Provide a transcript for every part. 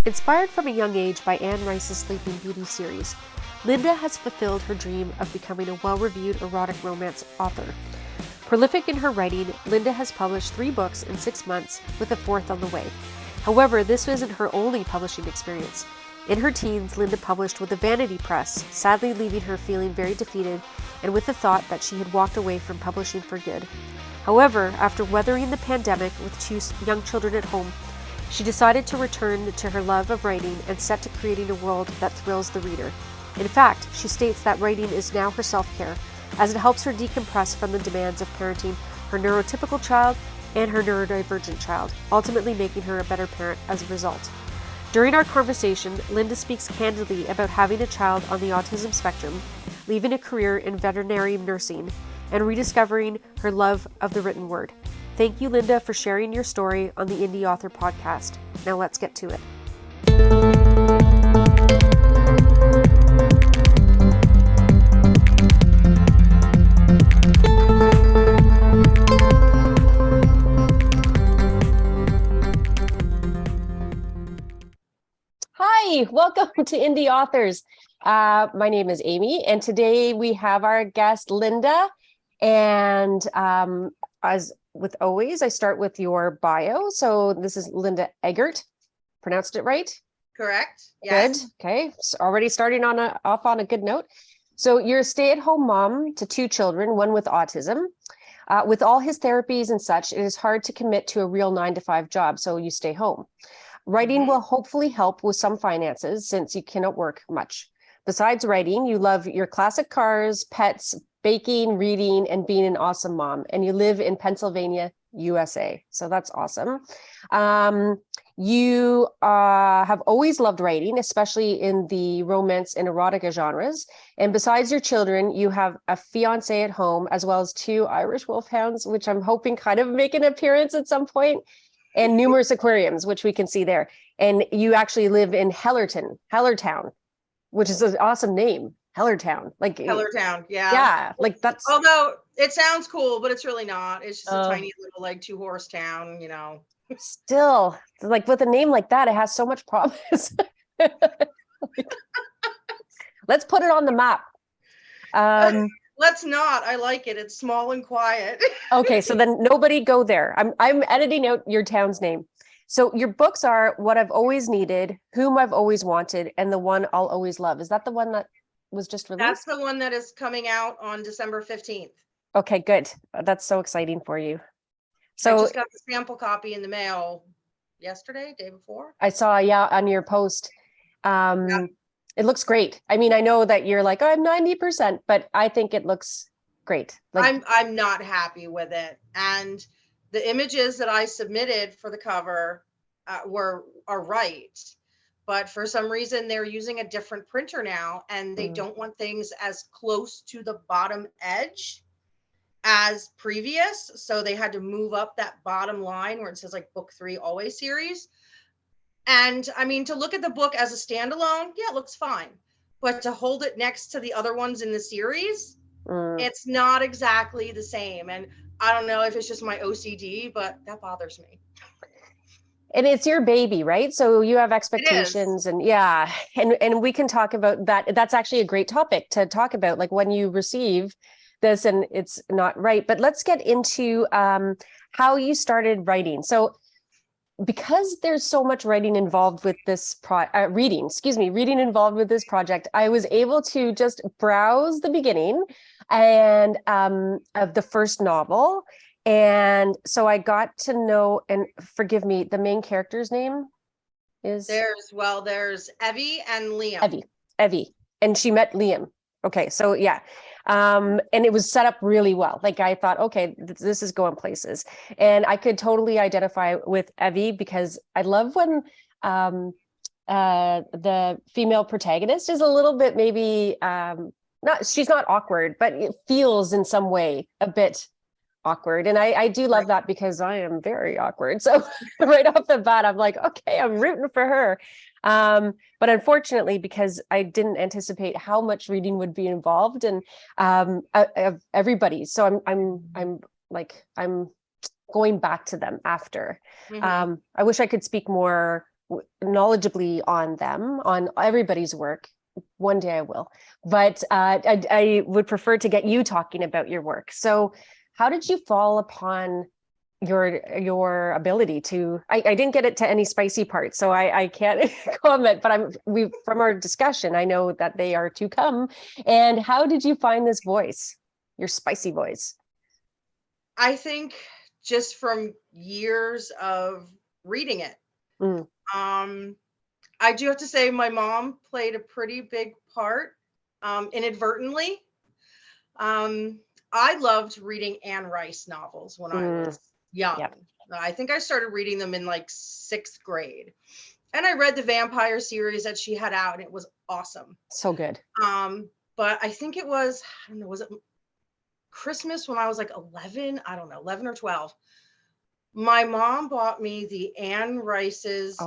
Inspired from a young age by Anne Rice's Sleeping Beauty series, Linda has fulfilled her dream of becoming a well-reviewed erotic romance author. Prolific in her writing, Linda has published 3 books in 6 months, with a 4th on the way. However, this wasn't her only publishing experience. In her teens, Linda published with the Vanity press, sadly leaving her feeling very defeated and with the thought that she had walked away from publishing for good. However, after weathering the pandemic with 2 young children at home, she decided to return to her love of writing and set to creating a world that thrills the reader. In fact, she states that writing is now her self-care, as it helps her decompress from the demands of parenting her neurotypical child and her neurodivergent child, ultimately making her a better parent as a result. During our conversation, Linda speaks candidly about having a child on the autism spectrum, leaving a career in veterinary nursing, and rediscovering her love of the written word. Thank you, Linda, for sharing your story on the Indie Author Podcast. Now let's get to it. Hi, welcome to Indie Authors. My name is Amy, and today we have our guest, Linda. And as with always, I start with your bio. So this is Linda Eggert. Pronounced it right? Correct. Yes. Good. Okay. So already starting off on a good note. So you're a stay-at-home mom to 2 children, one with autism. With all his therapies and such, it is hard to commit to a real 9-to-5 job, so you stay home. Writing will hopefully help with some finances since you cannot work much. Besides writing, you love your classic cars, pets, baking, reading, and being an awesome mom. And you live in Pennsylvania, USA. So that's awesome. You have always loved writing, especially in the romance and erotica genres. And besides your children, you have a fiance at home, as well as 2 Irish wolfhounds, which I'm hoping kind of make an appearance at some point, and numerous aquariums, which we can see there. And you actually live in Hellertown, which is an awesome name. Hellertown, like Hellertown, yeah. Yeah, like that's. Although it sounds cool, but it's really not. It's just a tiny little like 2-horse town, you know. Still, like with a name like that, it has so much promise. Let's put it on the map. Let's not. I like it. It's small and quiet. Okay, so then nobody go there. I'm editing out your town's name. So your books are What I've Always Needed, Whom I've Always Wanted, and The One I'll Always Love. Is that the one that was just released? That's the one that is coming out on December 15th. Okay, good. That's so exciting for you. So I just got the sample copy in the mail yesterday, day before. I saw, on your post. It looks great. I mean, I know that you're like, oh, I'm 90%, but I think it looks great. Like, I'm not happy with it. And the images that I submitted for the cover are right. But for some reason, they're using a different printer now, and they don't want things as close to the bottom edge as previous. So they had to move up that bottom line where it says like book 3 always series. And I mean, to look at the book as a standalone, yeah, it looks fine. But to hold it next to the other ones in the series, it's not exactly the same. And I don't know if it's just my OCD, but that bothers me. And it's your baby, right? So you have expectations, and and we can talk about that. That's actually a great topic to talk about, like when you receive this and it's not right. But let's get into how you started writing. So because there's so much writing involved with this reading involved with this project, I was able to just browse the beginning and of the first novel. And so I got to know, and forgive me, the main character's name is? There's Evie and Liam. Evie. And she met Liam. Okay, so yeah. And it was set up really well. Like I thought, okay, this is going places. And I could totally identify with Evie because I love when the female protagonist is a little bit maybe, she's not awkward, but it feels in some way a bit awkward. And I do love that because I am very awkward. So right off the bat, I'm like, okay, I'm rooting for her. But unfortunately, because I didn't anticipate how much reading would be involved and of everybody. So I'm going back to them after. I wish I could speak more knowledgeably on them, on everybody's work. One day I will, but I would prefer to get you talking about your work. So how did you fall upon your ability to, I didn't get it to any spicy parts, so I can't comment, but we from our discussion, I know that they are to come. And how did you find this voice, your spicy voice? I think just from years of reading it. I do have to say my mom played a pretty big part, inadvertently. I loved reading Anne Rice novels when I was young. Yep. I think I started reading them in like 6th grade. And I read the vampire series that she had out, and it was awesome. So good. But I think it was, I don't know, was it Christmas when I was like 11? I don't know, 11 or 12. My mom bought me the Anne Rice's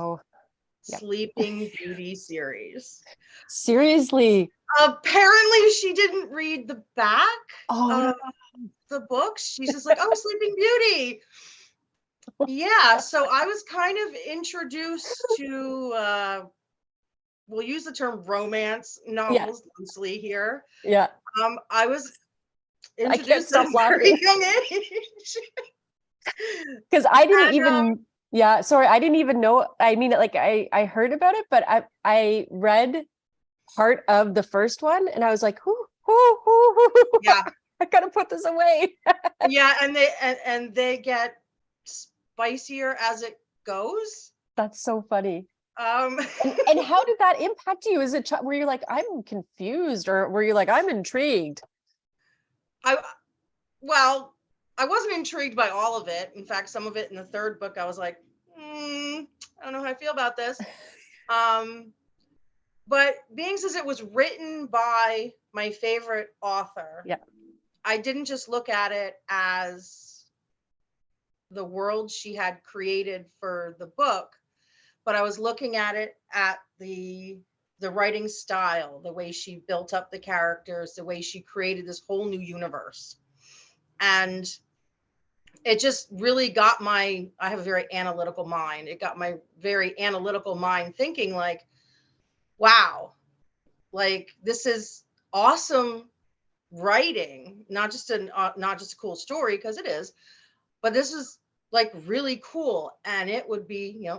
Sleeping Beauty series. Seriously? Apparently she didn't read the back of the books. She's just like, oh, Sleeping Beauty. Yeah, so I was kind of introduced to, we'll use the term romance novels loosely here. Yeah. I was at introduced a very young age. Because I didn't even, I didn't even know. I mean, like I heard about it, but I read part of the first one and I was like, yeah, I gotta put this away. Yeah, and they get spicier as it goes. That's so funny. And how did that impact you? Is it were you like, I'm confused, or were you like, I'm intrigued? Well, I wasn't intrigued by all of it. In fact, some of it in the 3rd book, I was like, I don't know how I feel about this. But being as it was written by my favorite author, I didn't just look at it as the world she had created for the book, but I was looking at it at the writing style, the way she built up the characters, the way she created this whole new universe. And it just really got I have a very analytical mind. It got my very analytical mind thinking like, wow, like this is awesome writing, not just a cool story, because it is, but this is like really cool. And it would be,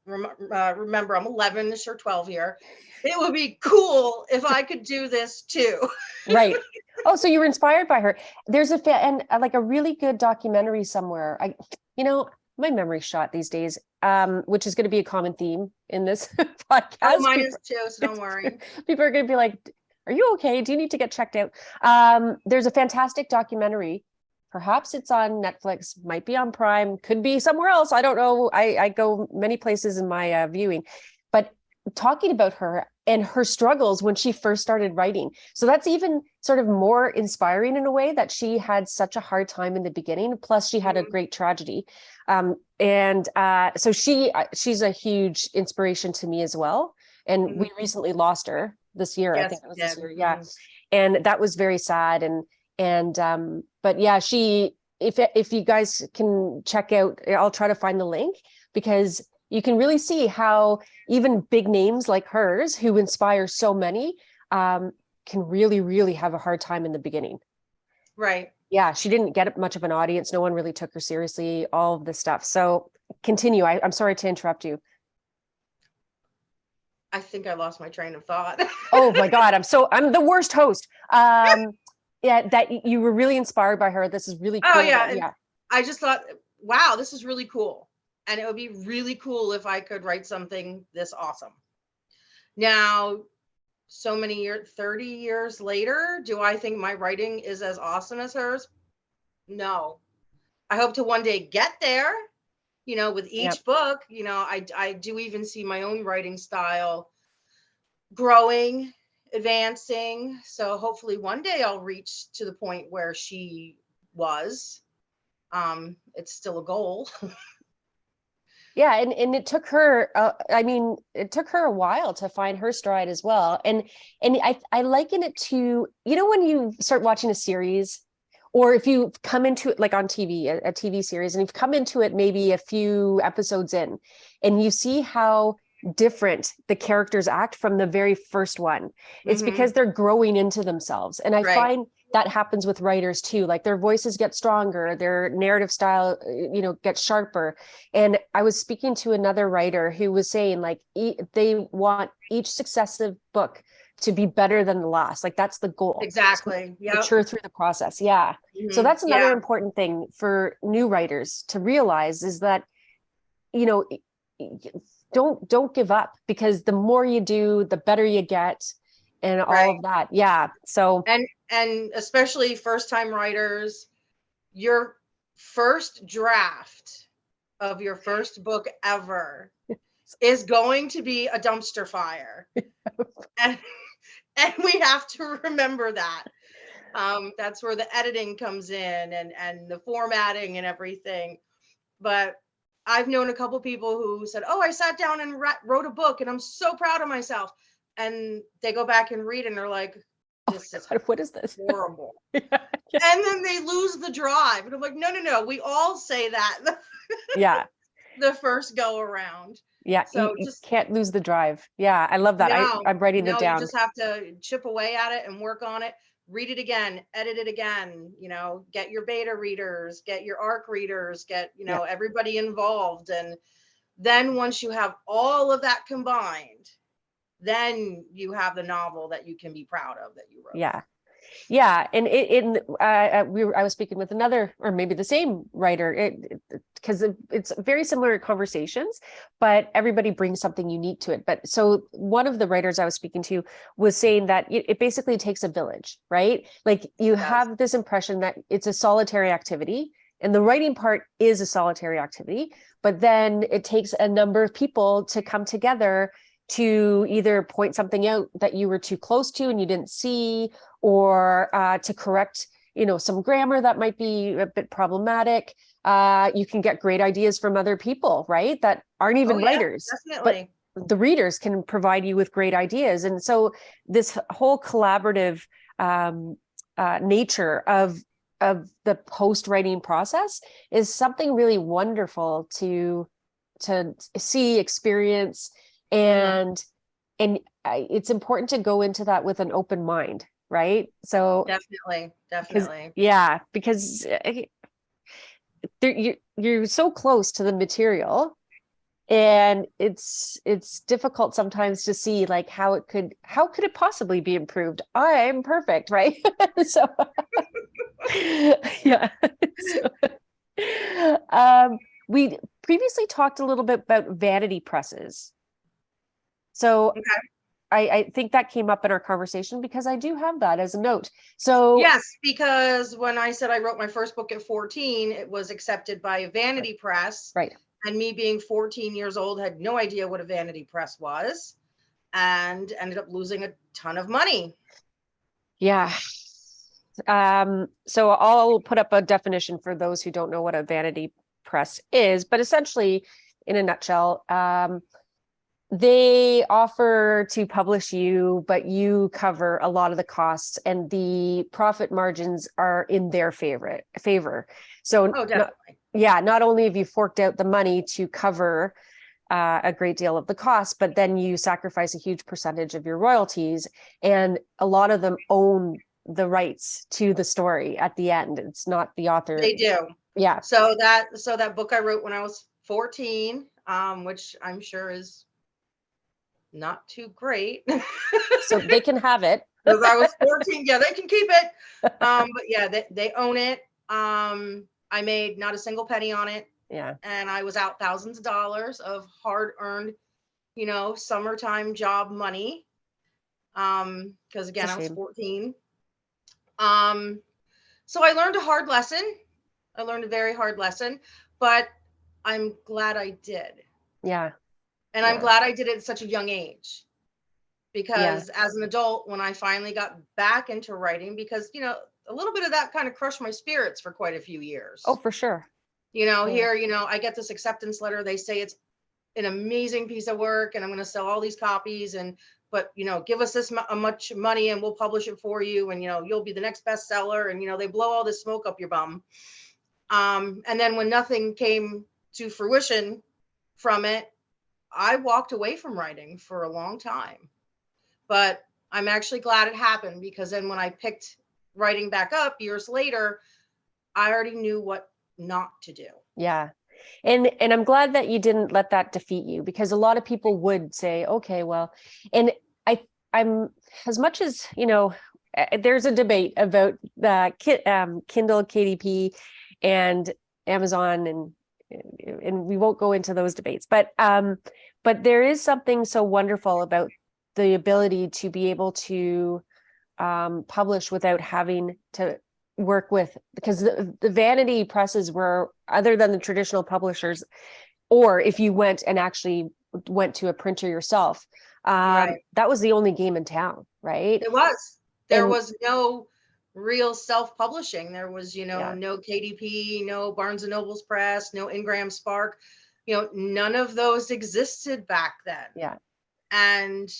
remember I'm 11ish or 12 here. It would be cool if I could do this too. Right. Oh, so you were inspired by her. There's like a really good documentary somewhere. My memory's shot these days, which is going to be a common theme in this podcast. Oh, mine is too, so don't worry. People are going to be like, are you okay? Do you need to get checked out? There's a fantastic documentary. Perhaps it's on Netflix, might be on Prime, could be somewhere else. I don't know. I go many places in my viewing, but talking about her and her struggles when she first started writing. So that's even sort of more inspiring in a way, that she had such a hard time in the beginning. Plus she had a great tragedy. So she's a huge inspiration to me as well. And we recently lost her this year. Yes, I think it was this year. Yeah. And that was very sad. But yeah, if you guys can check out, I'll try to find the link, because you can really see how even big names like hers, who inspire so many, can really, really have a hard time in the beginning. Right. Yeah, she didn't get much of an audience. No one really took her seriously, all of this stuff. So continue. I'm sorry to interrupt you. I think I lost my train of thought. Oh my God, I'm the worst host. That you were really inspired by her. This is really cool. Oh yeah. I just thought, wow, this is really cool. And it would be really cool if I could write something this awesome. Now, so many years, 30 years later, do I think my writing is as awesome as hers? No. I hope to one day get there, with each book. I do even see my own writing style growing, advancing. So hopefully one day I'll reach to the point where she was. It's still a goal. Yeah, and it took her. It took her a while to find her stride as well. And I liken it to, when you start watching a series, or if you come into it like on TV, a TV series, and you've come into it maybe a few episodes in, and you see how different the characters act from the very first one. It's because they're growing into themselves. And I find that happens with writers too. Like their voices get stronger, their narrative style, gets sharper. And I was speaking to another writer who was saying like they want each successive book to be better than the last. Like that's the goal. Exactly. Yeah. Mature through the process. Yeah. So that's another important thing for new writers to realize is that, don't give up, because the more you do, the better you get, and all of that. Yeah. So and especially first time writers, your first draft of your first book ever is going to be a dumpster fire. and we have to remember that. That's where the editing comes in and the formatting and everything. But I've known a couple people who said, "Oh, I sat down and wrote a book and I'm so proud of myself." And they go back and read and they're like, "This is what is this? Horrible." And then they lose the drive. And I'm like, no. We all say that. Yeah. The first go around. Yeah. So you just can't lose the drive. Yeah. I love that. No, I'm writing it down. You just have to chip away at it and work on it. Read it again, edit it again, get your beta readers, get your ARC readers, get, everybody involved. And then once you have all of that combined, then you have the novel that you can be proud of that you wrote. Yeah. Yeah. And I was speaking with another, or maybe the same writer, because it's very similar conversations, but everybody brings something unique to it. But so one of the writers I was speaking to was saying that it basically takes a village, right? Like you have this impression that it's a solitary activity, and the writing part is a solitary activity, but then it takes a number of people to come together to either point something out that you were too close to and you didn't see, or to correct, some grammar that might be a bit problematic. You can get great ideas from other people, right? That aren't even writers, definitely. But the readers can provide you with great ideas. And so this whole collaborative nature of the post-writing process is something really wonderful to see, experience, and it's important to go into that with an open mind, right? So definitely. Because you're so close to the material, and it's difficult sometimes to see like how could it possibly be improved. I'm perfect, right? So yeah. We previously talked a little bit about vanity presses. So I think that came up in our conversation because I do have that as a note. So yes, because when I said I wrote my first book at 14, it was accepted by a vanity press. Right. And me being 14 years old, had no idea what a vanity press was, and ended up losing a ton of money. Yeah. So I'll put up a definition for those who don't know what a vanity press is, but essentially, in a nutshell, they offer to publish you, but you cover a lot of the costs, and the profit margins are in their favor. So not only have you forked out the money to cover a great deal of the cost, but then you sacrifice a huge percentage of your royalties, and a lot of them own the rights to the story at the end. It's not the author. They do. Yeah. So that book I wrote when I was 14, which I'm sure is not too great. So they can have it. Because I was 14. Yeah, they can keep it. But yeah, they own it. I made not a single penny on it. Yeah. And I was out thousands of dollars of hard-earned, summertime job money. Because again, I was 14. So I learned a hard lesson. I learned a very hard lesson, but I'm glad I did. Yeah. And I'm glad I did it at such a young age, because as an adult, when I finally got back into writing, because, a little bit of that kind of crushed my spirits for quite a few years. Oh, for sure. Here, I get this acceptance letter. They say it's an amazing piece of work and I'm going to sell all these copies, but give us this much money and we'll publish it for you. And, you'll be the next bestseller. And, they blow all this smoke up your bum. And then when nothing came to fruition from it, I walked away from writing for a long time, but I'm actually glad it happened, because then when I picked writing back up years later, I already knew what not to do. Yeah. And I'm glad that you didn't let that defeat you, because a lot of people would say, okay, well, and I'm, as much as, there's a debate about the Kindle, KDP, and Amazon, and we won't go into those debates, but there is something so wonderful about the ability to be able to publish without having to work with, because the vanity presses were, other than the traditional publishers, or if you went and actually went to a printer yourself, Right. that was the only game in town, right? There And was no real self-publishing. There was, yeah, no KDP, no Barnes and Noble's Press, no Ingram Spark, none of those existed back then. yeah, And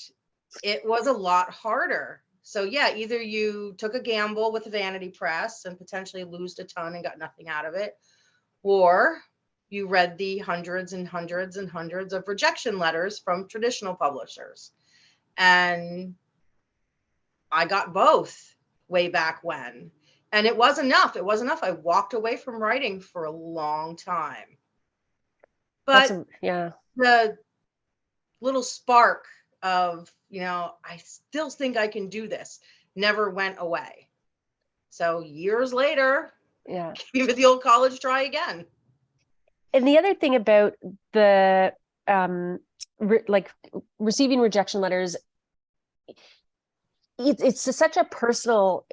it was a lot harder. So yeah, either you took a gamble with the vanity press and potentially lose a ton and got nothing out of it, or you read the hundreds and hundreds and hundreds of rejection letters from traditional publishers. And I got both way back when. And it was enough. It was enough. I walked away from writing for a long time. But yeah. the little spark of, I still think I can do this, never went away. So years later, Yeah. give it the old college try again. And the other thing about the receiving rejection letters, it's such a personal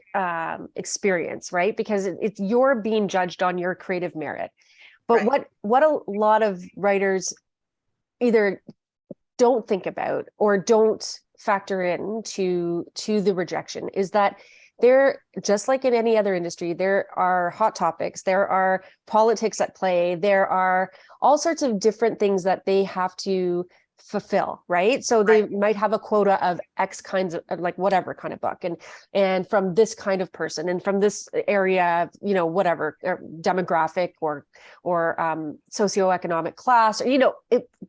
experience, right? Because it's you're being judged on your creative merit. But Right. what a lot of writers either don't think about or don't factor in to the rejection is that there, just like in any other industry, there are hot topics, there are politics at play, there are all sorts of different things that they have to fulfill, right? So they might have a quota of X kinds of, like, whatever kind of book, and from this kind of person, and from this area, whatever demographic or socioeconomic class, or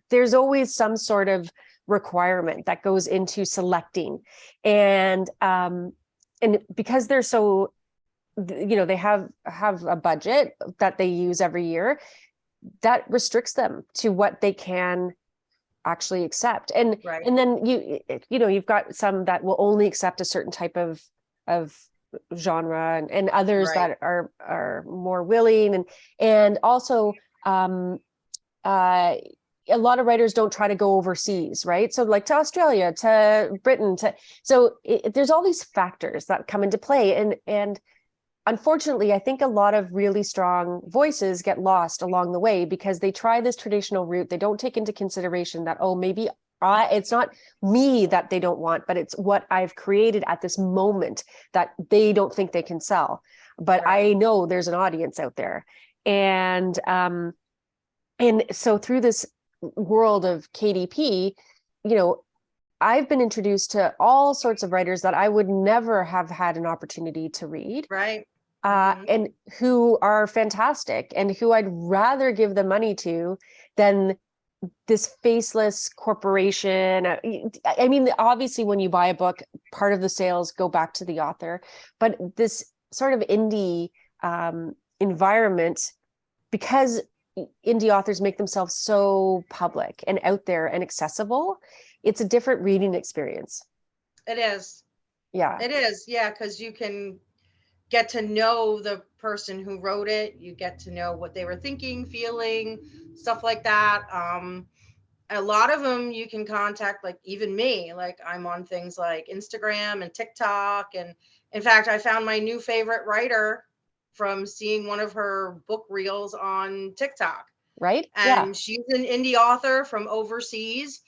there's always some sort of requirement that goes into selecting. And because they're so, they have a budget that they use every year, that restricts them to what they can actually accept. And then you've got some that will only accept a certain type of genre, and others that are more willing, and also a lot of writers don't try to go overseas, right? So like to Australia, to Britain, there's all these factors that come into play, and unfortunately, I think a lot of really strong voices get lost along the way because they try this traditional route. They don't take into consideration that, maybe it's not me that they don't want, but it's what I've created at this moment that they don't think they can sell. But I know there's an audience out there. And so through this world of KDP, I've been introduced to all sorts of writers that I would never have had an opportunity to read. Right. And who are fantastic, and who I'd rather give the money to than this faceless corporation. I mean, obviously, when you buy a book, part of the sales go back to the author, but this sort of indie environment, because indie authors make themselves so public and out there and accessible, it's a different reading experience. It is. Yeah. It is. Yeah. Because you can get to know the person who wrote it. You get to know what they were thinking, feeling, stuff like that. A lot of them you can contact, like even me, like I'm on things like Instagram and TickTock. And in fact, I found my new favorite writer from seeing one of her book reels on TickTock. Right. And she's an indie author from overseas,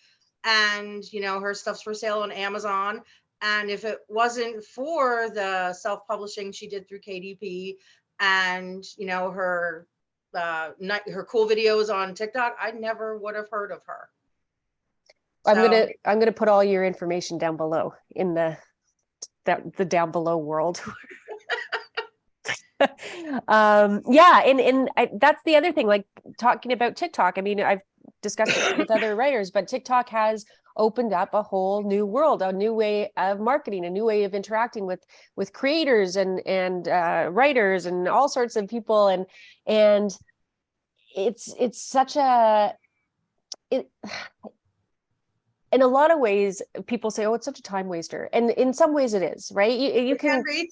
and her stuff's for sale on Amazon. And if it wasn't for the self-publishing she did through KDP and her cool videos on TikTok, I never would have heard of her. I'm gonna put all your information down below in the down below world. And that's the other thing, like talking about TikTok. I mean, discussed it with other writers, but TikTok has opened up a whole new world, a new way of marketing, a new way of interacting with creators and writers and all sorts of people. And it's such a, it, in a lot of ways, people say, oh, it's such a time waster. And in some ways it is, right? You can read.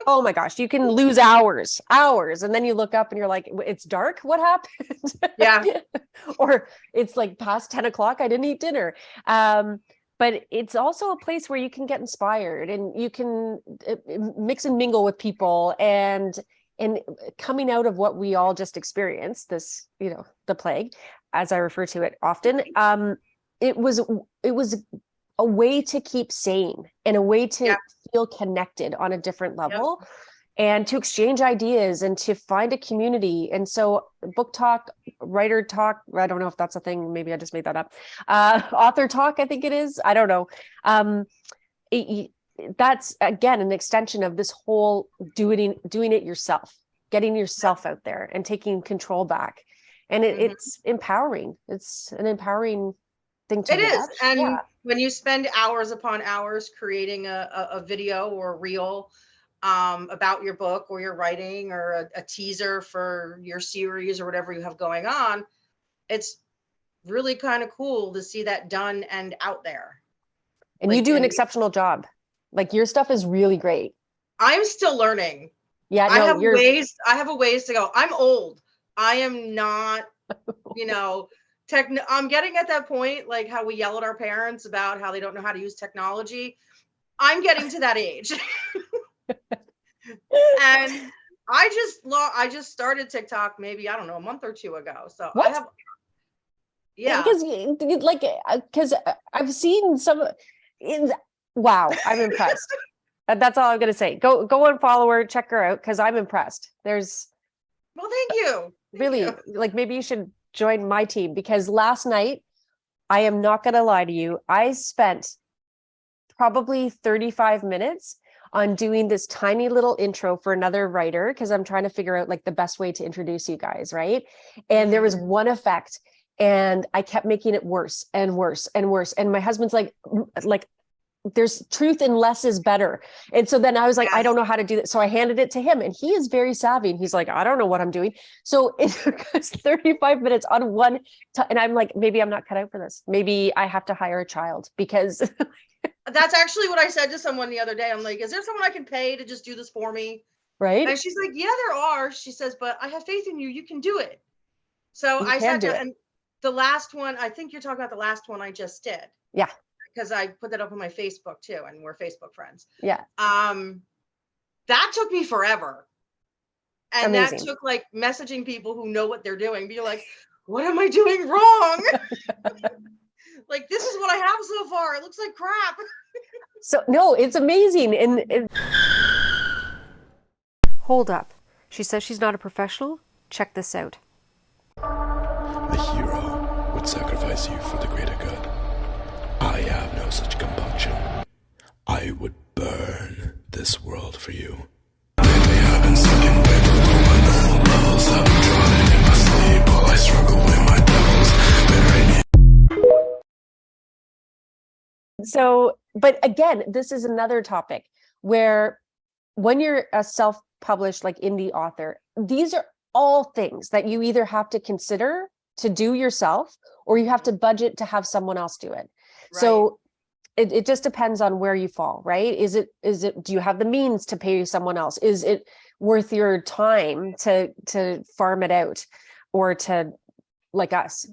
Oh my gosh, you can lose hours. And then you look up and you're like, it's dark. What happened? Yeah. Or it's like past 10 o'clock. I didn't eat dinner. But it's also a place where you can get inspired and you can mix and mingle with people and coming out of what we all just experienced, this, the plague, as I refer to it often. It was a way to keep sane and a way to feel connected on a different level and to exchange ideas and to find a community. And so book talk, writer talk, I don't know if that's a thing. Maybe I just made that up. Author talk, I think it is. I don't know. That's again, an extension of this whole doing it yourself, getting yourself out there and taking control back. And it's empowering. It's an empowering thing to watch. It is. And when you spend hours upon hours creating a video or a reel about your book or your writing or a teaser for your series or whatever you have going on, it's really kind of cool to see that done and out there. And you do an exceptional job. Like, your stuff is really great. I'm still learning. Yeah, no, I have a ways to go. I'm old. I am not, I'm getting at that point, like how we yell at our parents about how they don't know how to use technology. I'm getting to that age. And I just started TikTok maybe, I don't know, a month or two ago. So what? I have, because I've seen some wow, I'm impressed. That's all I'm going to say. Go and follow her, check her out, because I'm impressed. Well, thank you. Really, like, maybe you should join my team, because last night, I am not going to lie to you, I spent probably 35 minutes on doing this tiny little intro for another writer, because I'm trying to figure out like the best way to introduce you guys, right? And there was one effect, and I kept making it worse and worse and worse. And my husband's like there's truth in less is better. And so then I was like, I don't know how to do that. So I handed it to him, and he is very savvy, and he's like, I don't know what I'm doing. So it took us 35 minutes on one and I'm like, maybe I'm not cut out for this. Maybe I have to hire a child, because that's actually what I said to someone the other day. I'm like, is there someone I can pay to just do this for me? Right. And she's like, yeah, there are. She says, but I have faith in you. You can do it. So I sat down, and the last one, I think you're talking about the last one I just did. Yeah. Because I put that up on my Facebook too, and we're Facebook friends. Yeah. That took me forever. And amazing. That took like messaging people who know what they're doing. Be like, what am I doing wrong? Like, this is what I have so far. It looks like crap. So no, it's amazing. And hold up. She says she's not a professional. Check this out. A hero would sacrifice you for the greater good. I have no such compunction. I would burn this world for you. Lately I've been stuck in paper on my normal levels. I've been drowning in my sleep while I struggle with my devils. So, but again, this is another topic where when you're a self-published, like indie author, these are all things that you either have to consider to do yourself, or you have to budget to have someone else do it. Right. So it just depends on where you fall, right? Is it, do you have the means to pay someone else? Is it worth your time to farm it out, or to, like us,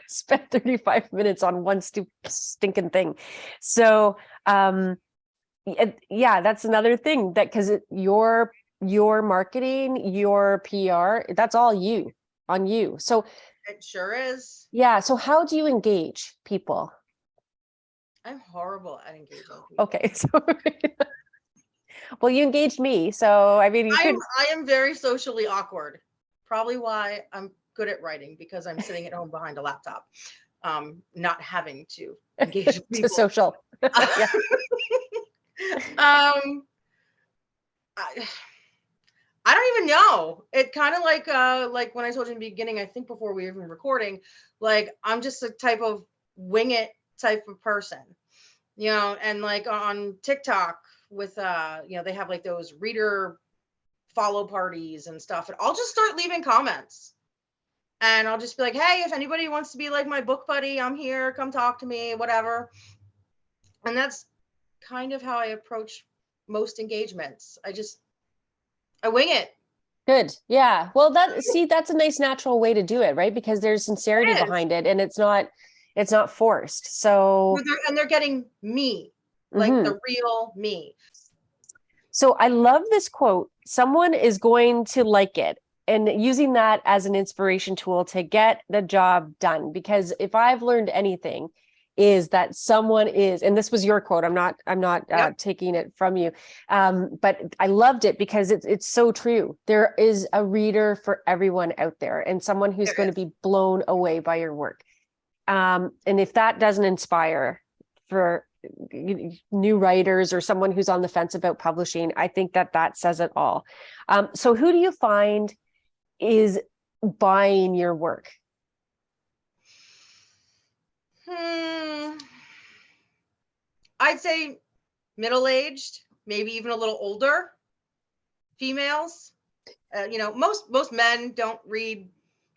spend 35 minutes on one stinking thing? So, yeah, that's another thing, that because your marketing, your PR, that's all on you. So it sure is. Yeah. So how do you engage people? I'm horrible at engaging people. Okay. So, well, you engaged me. So, I mean, I am very socially awkward. Probably why I'm good at writing, because I'm sitting at home behind a laptop, not having to engage with people. Social. I don't even know. It kind of like when I told you in the beginning, I think before we were even recording, like I'm just a type of wing it type of person, you know, and like on TikTok with you know, they have like those reader follow parties and stuff, and I'll just start leaving comments. And I'll just be like, hey, if anybody wants to be like my book buddy, I'm here, come talk to me, whatever. And that's kind of how I approach most engagements. I wing it. Good. Yeah. Well, that's a nice natural way to do it, right? Because there's sincerity It is. behind it and it's not forced. So, And they're getting me, like the real me. So I love this quote. Someone is going to like it, and using that as an inspiration tool to get the job done. Because if I've learned anything, is that someone is, and this was your quote. I'm not Yep. taking it from you, but I loved it because it's so true. There is a reader for everyone out there, and someone who's going to be blown away by your work. And if that doesn't inspire for new writers or someone who's on the fence about publishing, I think that says it all. So who do you find is buying your work? I'd say middle-aged, maybe even a little older females. You know, most men don't read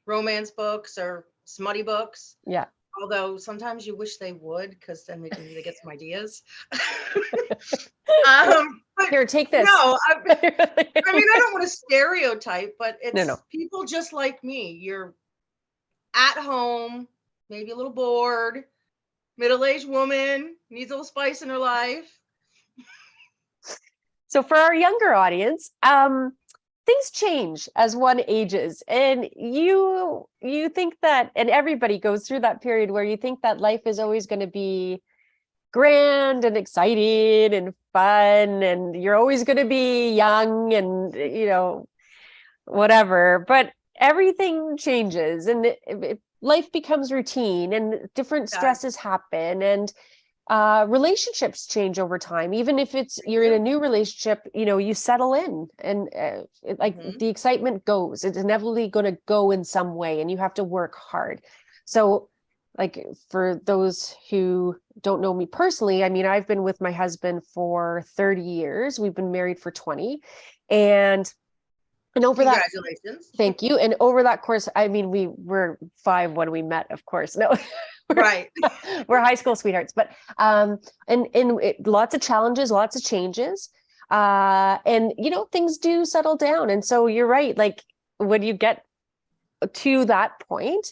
romance books or smutty books. Yeah. Although sometimes you wish they would, because then they get some ideas. Here, take this. No, I mean, I don't want to stereotype, but it's people just like me. You're at home, maybe a little bored, middle-aged woman, needs a little spice in her life. So for our younger audience, things change as one ages, and you think that, and everybody goes through that period where you think that life is always going to be grand and exciting and fun, and you're always going to be young and, you know, whatever, but everything changes, and life becomes routine, and different stresses happen, and relationships change over time. Even if you're in a new relationship, you know, you settle in, and the excitement goes. It's inevitably going to go in some way, and you have to work hard. So, like, for those who don't know me personally, I mean, I've been with my husband for 30 years. We've been married for 20, and over that, congratulations. Thank you. And over that course, I mean, we were 5 when we met, of course. No, right. We're high school sweethearts, but lots of challenges, lots of changes, and you know, things do settle down. And so you're right. Like, when you get to that point,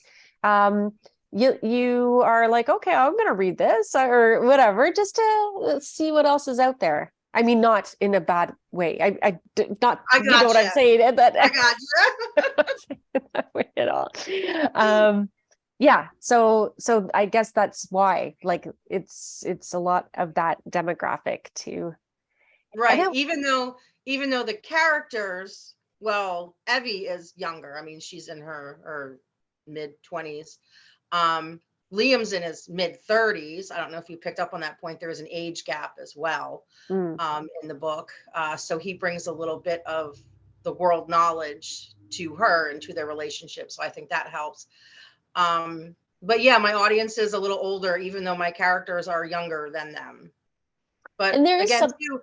you are like, okay, I'm going to read this or whatever, just to see what else is out there. I mean, not in a bad way. I you know what I'm saying. That I got you. That way at all. Yeah. So I guess that's why, like, it's a lot of that demographic too. Right. Even though the characters, well, Evie is younger. I mean, she's in her mid-20s. Liam's in his mid-30s. I don't know if you picked up on that point. There is an age gap as well in the book. So he brings a little bit of the world knowledge to her and to their relationship. So I think that helps. But yeah, my audience is a little older, even though my characters are younger than them. But again, too,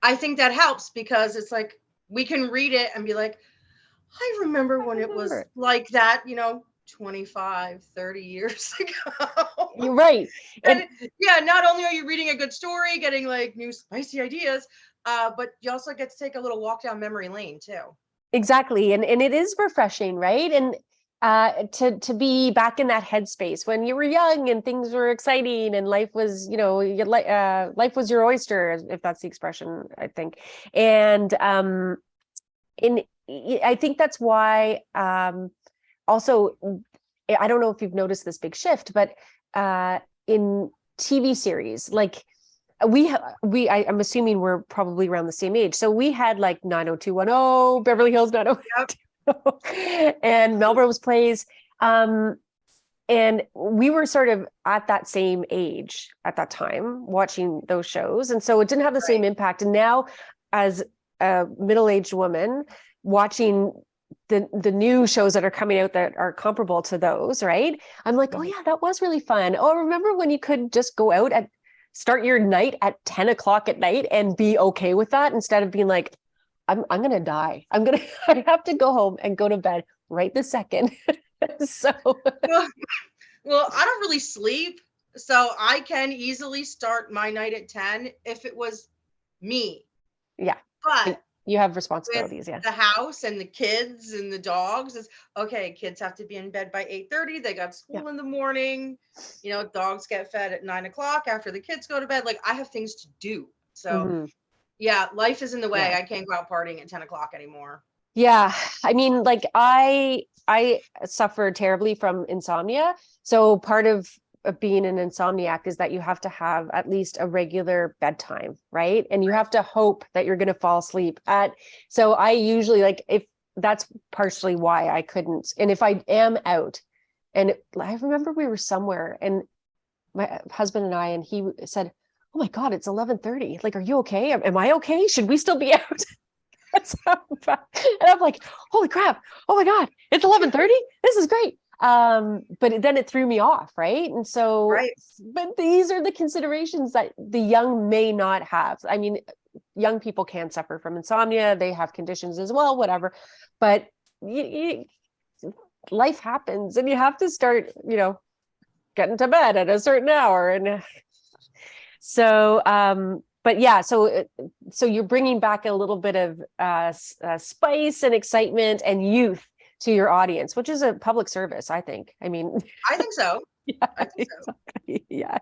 I think that helps, because it's like we can read it and be like, I remember when it was like that, you know, 25, 30 years ago. You're right. And yeah, not only are you reading a good story, getting like new spicy ideas, but you also get to take a little walk down memory lane too. Exactly. And it is refreshing, right? And to be back in that headspace when you were young and things were exciting and life was, you know, life was your oyster, if that's the expression, I think. And I think that's why also, I don't know if you've noticed this big shift, but in TV series, like I'm assuming we're probably around the same age. So we had like 90210, Beverly Hills 90210, and Melrose Place. And we were sort of at that same age at that time watching those shows. And so it didn't have the same impact. And now, as a middle-aged woman, watching the new shows that are coming out that are comparable to those, right? I'm like, oh yeah, that was really fun. Oh, remember when you could just go out and start your night at 10 o'clock at night and be okay with that, instead of being like, I'm gonna die. I have to go home and go to bed right this second. So well, I don't really sleep, so I can easily start my night at 10 if it was me. yeah, But you have with responsibilities. Yeah. the house and the kids and the dogs, is okay. Kids have to be in bed by 8:30. They got school in the morning. Dogs get fed at 9 o'clock after the kids go to bed. Like, I have things to do. So yeah, life is in the way. Yeah. I can't go out partying at 10 o'clock anymore. Yeah. I mean, like I suffer terribly from insomnia. So part of being an insomniac is that you have to have at least a regular bedtime, right? And you have to hope that you're going to fall asleep at. So I usually, like, if that's partially why I couldn't. And if I am out, and I remember we were somewhere and my husband and I, and he said, oh my God, it's 11:30. Like, are you okay? Am I okay? Should we still be out? And I'm like, holy crap. Oh my God, it's 11:30. This is great. But then it threw me off. Right. And so, but these are the considerations that the young may not have. I mean, young people can suffer from insomnia. They have conditions as well, whatever. But life happens and you have to start, getting to bed at a certain hour. And so, but yeah, so you're bringing back a little bit of spice and excitement and youth to your audience, which is a public service, I think. I mean, I think so. Yeah, I think so. Exactly. Yeah.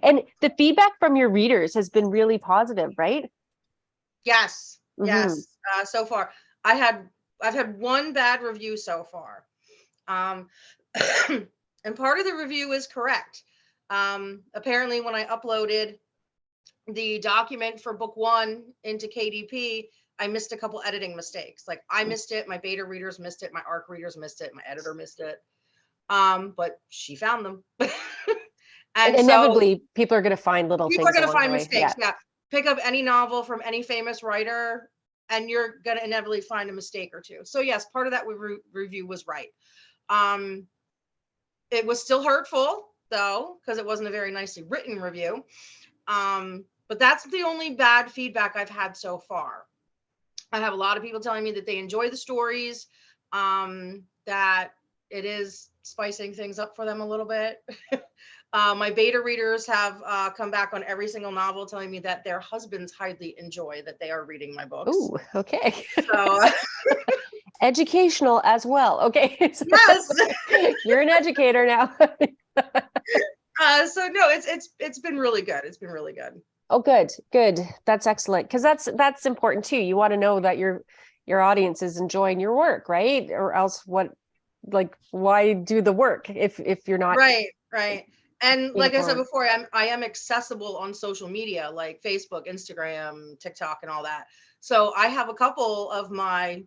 And the feedback from your readers has been really positive, right? Yes. Yes. So far, I've had one bad review so far. And part of the review is correct. Apparently when I uploaded the document for book 1 into KDP, I missed a couple editing mistakes. Like, I missed it, my beta readers missed it, my ARC readers missed it, my editor missed it. But she found them. And inevitably, so people are going to find little things. People are going to find mistakes. Yeah. Pick up any novel from any famous writer, and you're going to inevitably find a mistake or two. So yes, part of that review was right. It was still hurtful though, because it wasn't a very nicely written review. But that's the only bad feedback I've had so far. I have a lot of people telling me that they enjoy the stories, that it is spicing things up for them a little bit. My beta readers have come back on every single novel telling me that their husbands highly enjoy that they are reading my books. Ooh, okay. So educational as well. Okay. So yes. You're an educator now. So no, it's been really good. It's been really good. Oh, good. That's excellent. Because that's important too. You want to know that your audience is enjoying your work, right? Or else why do the work if you're not right. And like I said before, I am accessible on social media like Facebook, Instagram, TickTock, and all that. So I have a couple of my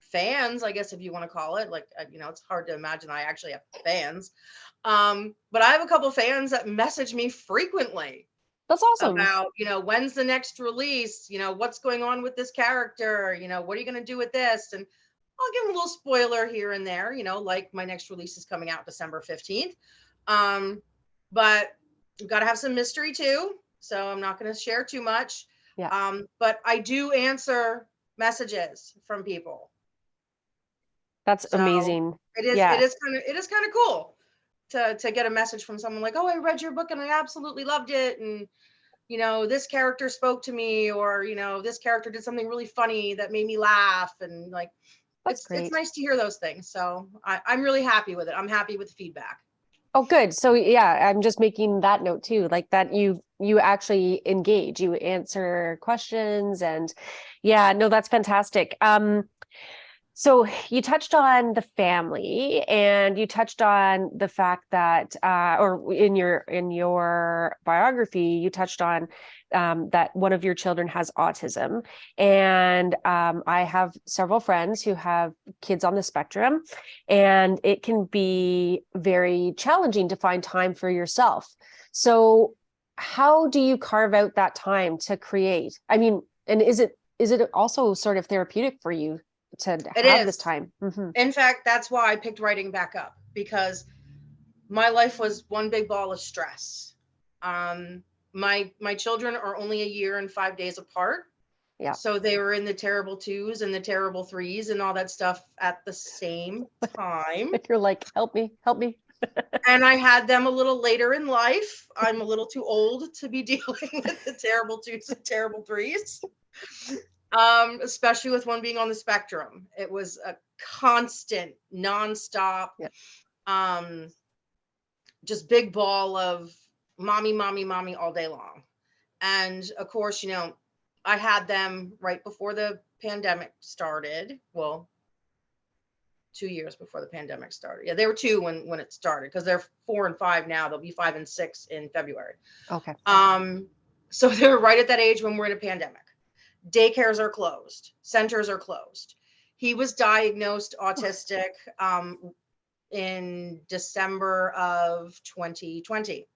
fans, I guess, if you want to call it, like, it's hard to imagine I actually have fans. But I have a couple of fans that message me frequently. That's awesome. About, when's the next release? What's going on with this character? What are you going to do with this? And I'll give them a little spoiler here and there, like my next release is coming out December 15th. But you've got to have some mystery too. So I'm not going to share too much. Yeah. But I do answer messages from people. That's amazing. It is kind of cool to get a message from someone like, oh, I read your book and I absolutely loved it. And, this character spoke to me, or, this character did something really funny that made me laugh. And like, it's nice to hear those things. So I'm really happy with it. I'm happy with the feedback. Oh, good. So yeah, I'm just making that note too, like that you actually engage, you answer questions, and yeah, no, that's fantastic. So you touched on the family, and you touched on the fact that, or in your biography, you touched on that one of your children has autism. And I have several friends who have kids on the spectrum, and it can be very challenging to find time for yourself. So how do you carve out that time to create? I mean, and is it also sort of therapeutic for you It have this is. time. In fact, that's why I picked writing back up, because my life was one big ball of stress. My children are only a year and 5 days apart. Yeah. So they were in the terrible twos and the terrible threes and all that stuff at the same time. You're like, help me. And I had them a little later in life. I'm a little too old to be dealing with the terrible twos and terrible threes. Especially with one being on the spectrum. It was a constant, nonstop, just big ball of mommy all day long. And of course, I had them right before the pandemic started. Well, 2 years before the pandemic started. Yeah, they were 2 when it started, because they're 4 and 5 now. They'll be 5 and 6 in February. Okay. So they were right at that age when we're in a pandemic. Daycares are closed. Centers are closed. He was diagnosed autistic in December of 2020.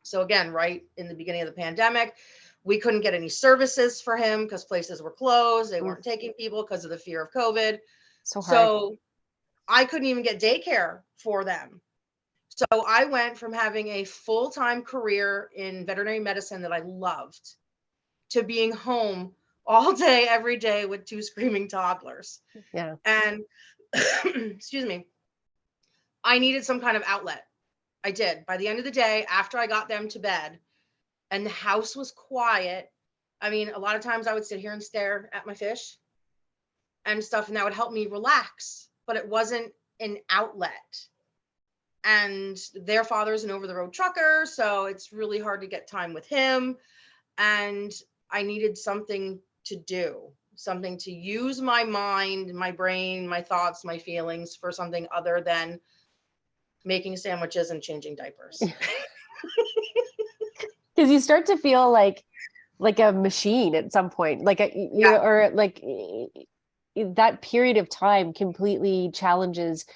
So again, right in the beginning of the pandemic, we couldn't get any services for him because places were closed. They weren't taking people because of the fear of COVID. So hard. So I couldn't even get daycare for them. So I went from having a full-time career in veterinary medicine that I loved to being home all day, every day with 2 screaming toddlers. Yeah. And excuse me, I needed some kind of outlet. I did. By the end of the day, after I got them to bed and the house was quiet, I mean, a lot of times I would sit here and stare at my fish and stuff, and that would help me relax, but it wasn't an outlet. And their father's an over-the-road trucker, so it's really hard to get time with him. And I needed something to do, something to use my mind, my brain, my thoughts, my feelings for something other than making sandwiches and changing diapers. Because you start to feel like a machine at some point, or like that period of time completely challenges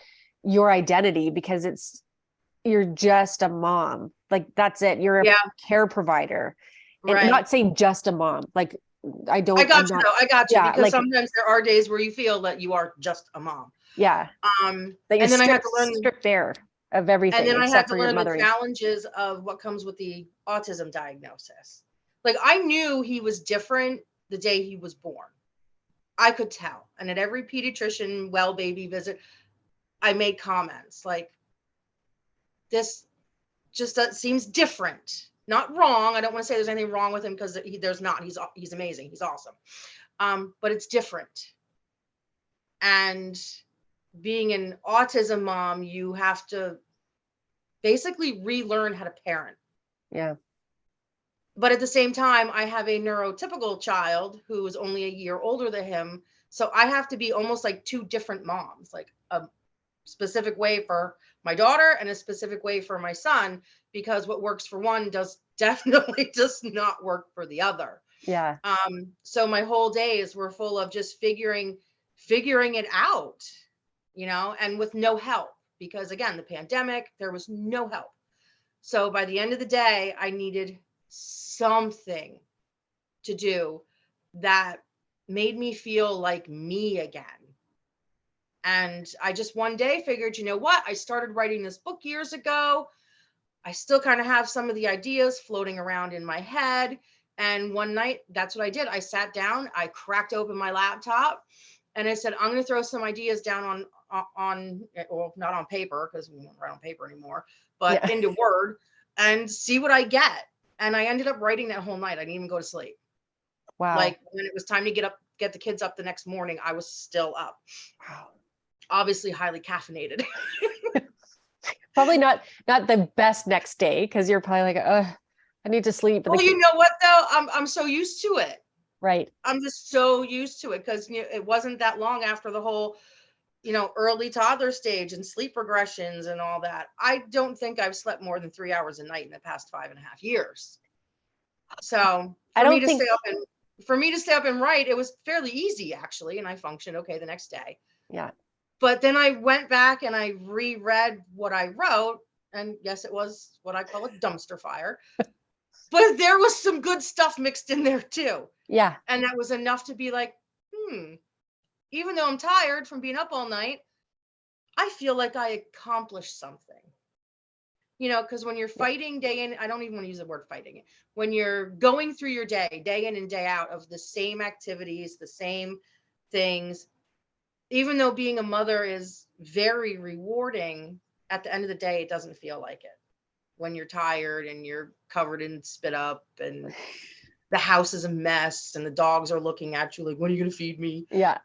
your identity, because you're just a mom. Like, that's it. You're a care provider. And Right. I'm not saying just a mom. Like, I got you. Because sometimes there are days where you feel that you are just a mom. Yeah. And then I had to learn stripped bare of everything. And then I had to learn the mothering. challenges of what comes with the autism diagnosis. Like, I knew he was different the day he was born. I could tell. And at every pediatrician well baby visit, I made comments like, this just seems different. Not wrong. I don't want to say there's anything wrong with him, because there's not. He's amazing. He's awesome. But it's different. And being an autism mom, you have to basically relearn how to parent. Yeah. But at the same time, I have a neurotypical child who is only a year older than him. So I have to be almost like 2 different moms, like a specific way for my daughter and a specific way for my son, because what works for one definitely does not work for the other. Yeah. So my whole days were full of just figuring it out, and with no help, because again, the pandemic, there was no help. So by the end of the day, I needed something to do that made me feel like me again. And I just one day figured, you know what? I started writing this book years ago. I still kind of have some of the ideas floating around in my head. And one night, that's what I did. I sat down, I cracked open my laptop, and I said, I'm going to throw some ideas down well, not on paper, because we don't write on paper anymore, but into Word, and see what I get. And I ended up writing that whole night. I didn't even go to sleep. Wow. Like, when it was time to get the kids up the next morning, I was still up. Wow. Obviously highly caffeinated. Probably not the best next day, because you're probably like, I need to sleep. Well, you know what though? I'm so used to it. Right. I'm just so used to it, because it wasn't that long after the whole, early toddler stage and sleep regressions and all that. I don't think I've slept more than 3 hours a night in the past 5.5 years. So for me to stay up and write, it was fairly easy actually, and I functioned okay the next day. Yeah. But then I went back and I reread what I wrote, and yes, it was what I call a dumpster fire. But there was some good stuff mixed in there too. Yeah. And that was enough to be like, even though I'm tired from being up all night, I feel like I accomplished something. You know, because when you're fighting day in, I don't even want to use the word fighting. When you're going through your day in and day out of the same activities, the same things, even though being a mother is very rewarding, at the end of the day, it doesn't feel like it. When you're tired and you're covered in spit up and the house is a mess and the dogs are looking at you like, when are you going to feed me? Yeah.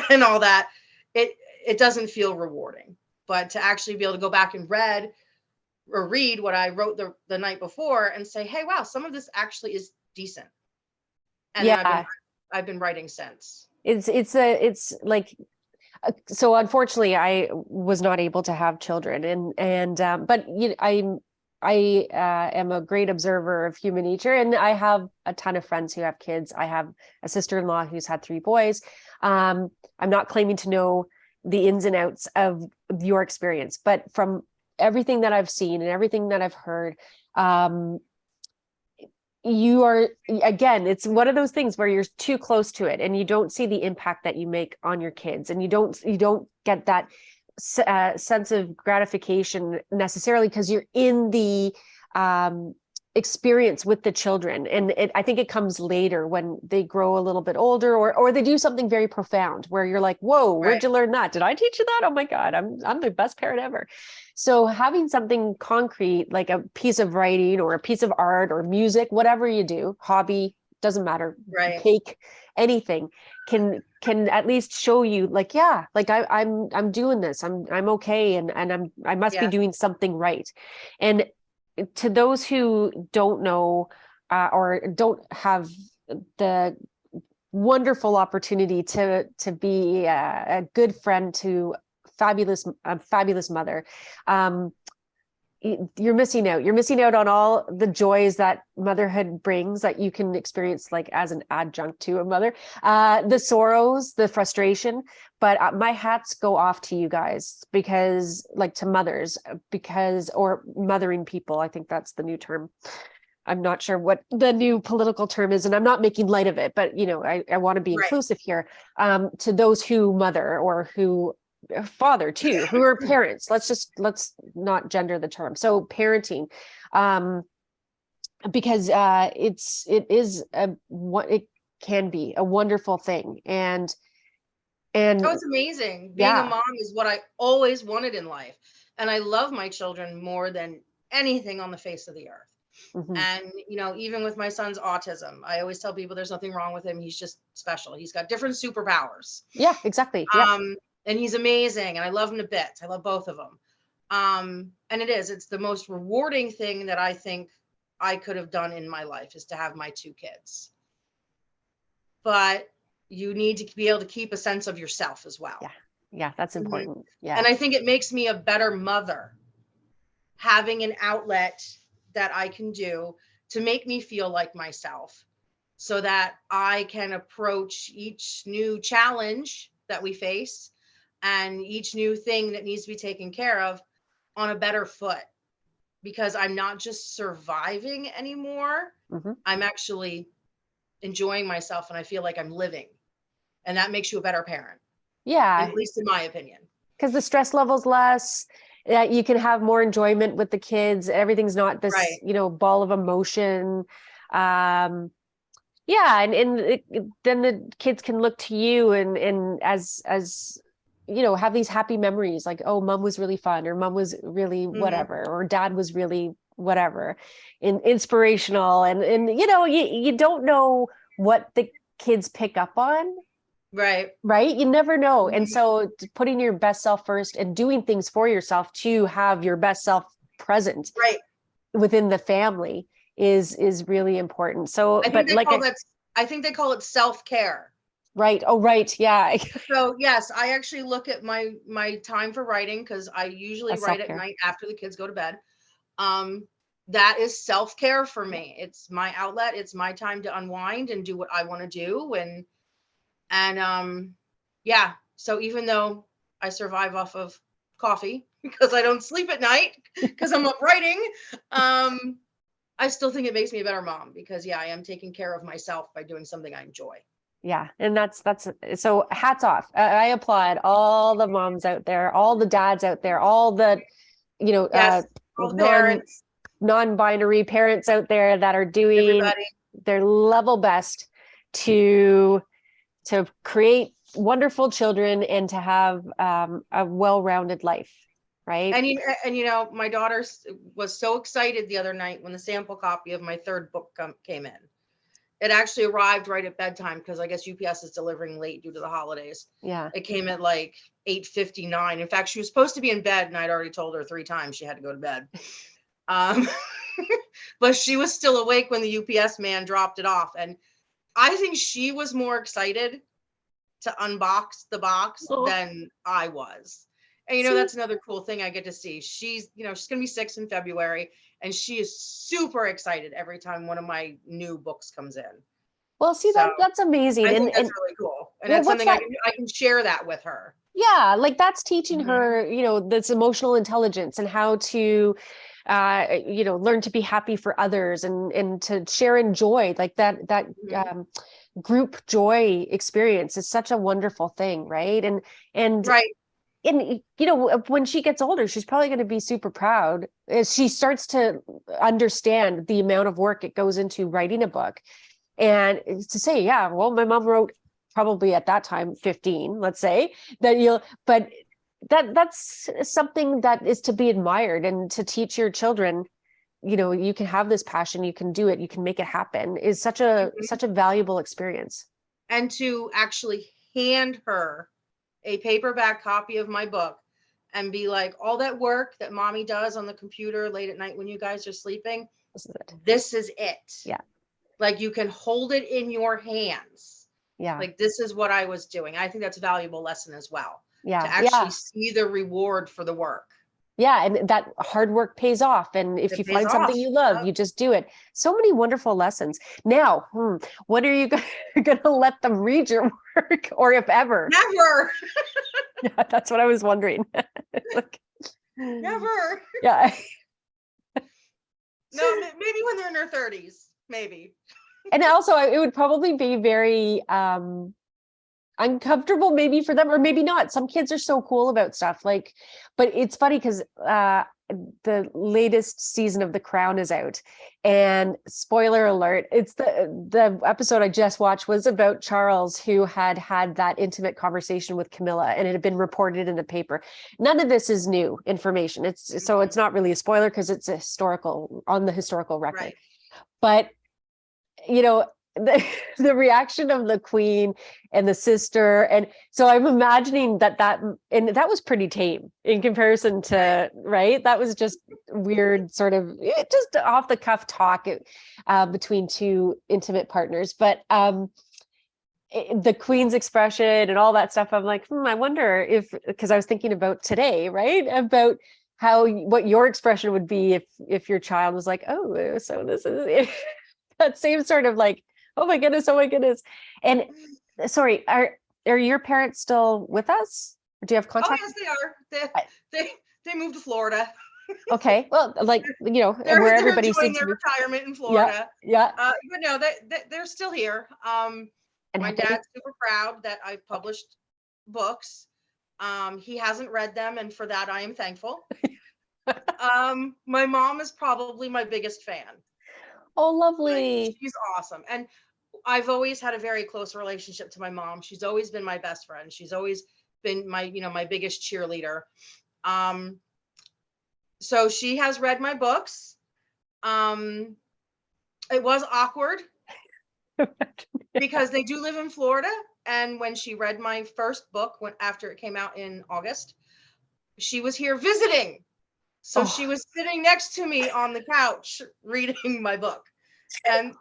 And all that, it doesn't feel rewarding. But to actually be able to go back and read what I wrote the night before and say, hey, wow, some of this actually is decent. And then Yeah. I've been writing since. It's like, so unfortunately I was not able to have children, but I am a great observer of human nature, and I have a ton of friends who have kids. I have a sister-in-law who's had 3 boys. I'm not claiming to know the ins and outs of your experience, but from everything that I've seen and everything that I've heard, you are, again, it's one of those things where you're too close to it and you don't see the impact that you make on your kids, and you don't get that sense of gratification necessarily because you're in the experience with the children. And I think it comes later when they grow a little bit older, or they do something very profound where you're like, whoa, where'd you learn that? Did I teach you that? Oh my God, I'm the best parent ever. So having something concrete, like a piece of writing or a piece of art or music, whatever you do, hobby, doesn't matter, cake, anything, can at least show you like, yeah, like I'm doing this, I'm okay, and I must be doing something right. And to those who don't know or don't have the wonderful opportunity to be a good friend to a fabulous mother, you're missing out. You're missing out on all the joys that motherhood brings that you can experience like as an adjunct to a mother, the sorrows, the frustration. But my hats go off to you guys, because like to mothers, or mothering people, I think that's the new term. I'm not sure what the new political term is, and I'm not making light of it, but you know, I want to be inclusive here. To those who mother or who father too, who are parents, let's not gender the term. So parenting, because it can be a wonderful thing. And oh, it's amazing. Being a mom is what I always wanted in life. And I love my children more than anything on the face of the earth. Mm-hmm. And, you know, even with my son's autism, I always tell people there's nothing wrong with him. He's just special. He's got different superpowers. Yeah, exactly. And he's amazing. And I love him to bits. I love both of them. And it's the most rewarding thing that I think I could have done in my life, is to have my 2 kids. But you need to be able to keep a sense of yourself as well. Yeah, that's important. Mm-hmm. Yeah. And I think it makes me a better mother, having an outlet that I can do to make me feel like myself, so that I can approach each new challenge that we face and each new thing that needs to be taken care of on a better foot, because I'm not just surviving anymore. Mm-hmm. I'm actually enjoying myself, and I feel like I'm living, and that makes you a better parent. Yeah. At least in my opinion. Because the stress level's less, you can have more enjoyment with the kids. Everything's not this, ball of emotion. And then the kids can look to you and as have these happy memories, like, oh, mom was really fun, or mom was really whatever, or dad was really whatever, inspirational. And you don't know what the kids pick up on. Right. You never know. Mm-hmm. And so putting your best self first and doing things for yourself to have your best self present within the family is really important. So I think they call it self-care. Right. Oh, right. Yeah. So yes, I actually look at my time for writing, because I usually write at night after the kids go to bed. That is self-care for me. It's my outlet. It's my time to unwind and do what I want to do. And so even though I survive off of coffee because I don't sleep at night because I'm up writing, I still think it makes me a better mom, because I am taking care of myself by doing something I enjoy. Yeah. And that's so hats off. I applaud all the moms out there, all the dads out there, all the, Yes, all the parents, non-binary parents out there that are doing everybody. their level best to create wonderful children and to have a well-rounded life, right? And my daughter was so excited the other night when the sample copy of my third book came in. It actually arrived right at bedtime because I guess UPS is delivering late due to the holidays. Yeah. It came at like 8:59. In fact, she was supposed to be in bed, and I'd already told her 3 times she had to go to bed. But she was still awake when the UPS man dropped it off, and I think she was more excited to unbox the box than I was. And that's another cool thing I get to see. She's she's gonna be 6 in February, and she is super excited every time one of my new books comes in. Well, see, that's amazing. I think that's really cool. And well, that's something I can share that with her. Yeah, like that's teaching her, this emotional intelligence and how to learn to be happy for others and to share in joy. Like that group joy experience is such a wonderful thing, right? And right. And when she gets older, she's probably going to be super proud as she starts to understand the amount of work it goes into writing a book. And to say, yeah, well, my mom wrote probably at that time 15, let's say, but that's something that is to be admired, and to teach your children, you can have this passion, you can do it, you can make it happen, is such a valuable experience. And to actually hand her a paperback copy of my book and be like, all that work that mommy does on the computer late at night when you guys are sleeping, this is it. Yeah. Like, you can hold it in your hands. Yeah. Like, this is what I was doing. I think that's a valuable lesson as well. Yeah. To actually see the reward for the work. Yeah. And that hard work pays off. And if you find something you love, you just do it. So many wonderful lessons. Now, when are you going to let them read your work, or if ever? Never. Yeah, that's what I was wondering. Never. Yeah. No, maybe when they're in their 30s, maybe. And also, it would probably be very uncomfortable maybe for them, or maybe not. Some kids are so cool about stuff, but it's funny because the latest season of The Crown is out, and spoiler alert, it's the episode I just watched was about Charles, who had that intimate conversation with Camilla, and it had been reported in the paper. None of this is new information. It's not really a spoiler because it's on the historical record. Right. But the reaction of the Queen and the sister, and so I'm imagining that was pretty tame in comparison to, right? That was just weird, sort of just off the cuff talk between two intimate partners. But the Queen's expression and all that stuff, I'm like, I wonder because I was thinking about today, right? About what your expression would be if your child was like, oh, so this is that same sort of like, oh my goodness. And sorry, are your parents still with us? Or do you have contact? Oh, yes, they are. They moved to Florida. Okay. Well, where everybody seems their retirement in Florida. Yeah. But no, they're still here. And my dad's super proud that I've published books. He hasn't read them, and for that I am thankful. My mom is probably my biggest fan. Oh, lovely. She's awesome. And I've always had a very close relationship to my mom. She's always been my best friend. She's always been my biggest cheerleader. So she has read my books. It was awkward because they do live in Florida. And when she read my first book, after it came out in August, she was here visiting. So she was sitting next to me on the couch reading my book. And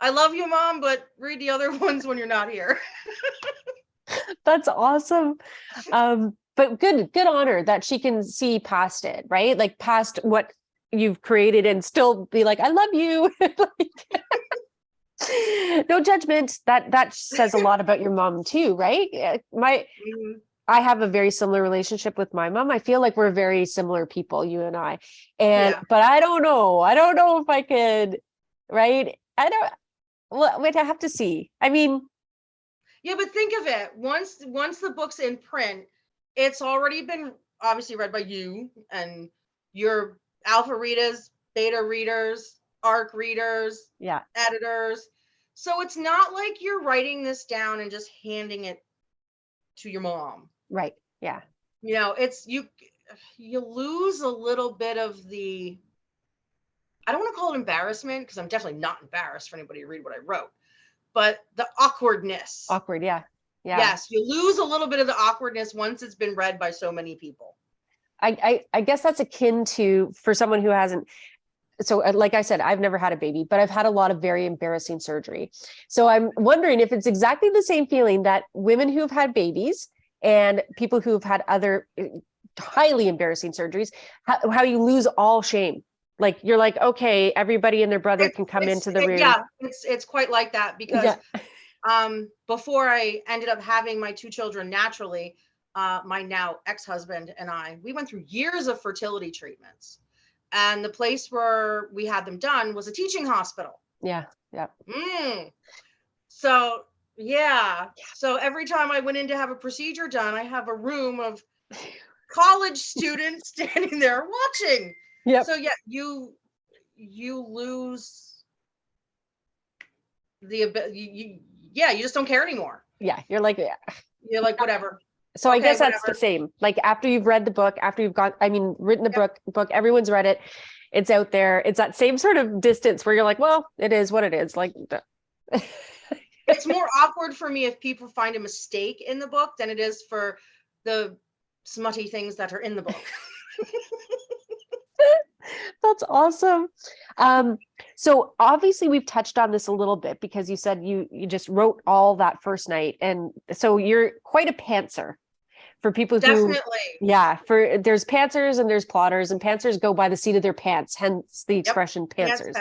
I love you, Mom, but read the other ones when you're not here. That's awesome. But good honor that she can see past it, right? Like past what you've created and still be like, I love you. No judgment. That says a lot about your mom too, right? I have a very similar relationship with my mom. I feel like we're very similar people, you and I. But I don't know if I could, right? Well, we'd have to see. I mean, Yeah, but think of it. Once the book's in print, it's already been obviously read by you and your alpha readers, beta readers, arc readers, yeah, editors. So it's not like you're writing this down and just handing it to your mom. right. Yeah. You know, it's you lose a little bit of the, I don't want to call it embarrassment because I'm definitely not embarrassed for anybody to read what I wrote, but the awkwardness. Awkward. Yeah. Yeah. Yes, you lose a little bit of the awkwardness once it's been read by so many people. I guess that's akin to, for someone who hasn't, so like I said, I've never had a baby, but I've had a lot of very embarrassing surgery. So I'm wondering if it's exactly the same feeling that women who've had babies and people who've had other highly embarrassing surgeries, how you lose all shame. Like you're like, okay, everybody and their brother can come into the room. Yeah, it's quite like that because yeah. Before I ended up having my 2 children naturally, my now ex-husband and we went through years of fertility treatments. And the place where we had them done was a teaching hospital. Yeah. Yeah. So, yeah. So every time I went in to have a procedure done, I have a room of college students standing there watching. Yeah. So yeah, you lose the ability. You just don't care anymore. Yeah. You're like, You're like, whatever. So I guess that's the same. Like after you've read the book, after you've written the book, everyone's read it. It's out there. It's that same sort of distance where you're like, well, it is what it is. Like it's more awkward for me if people find a mistake in the book than it is for the smutty things that are in the book. That's awesome. So obviously we've touched on this a little bit because you said you just wrote all that first night. And so you're quite a pantser. For people who, there's pantsers and there's plotters, and pantsers go by the seat of their pants, hence the expression pantsers.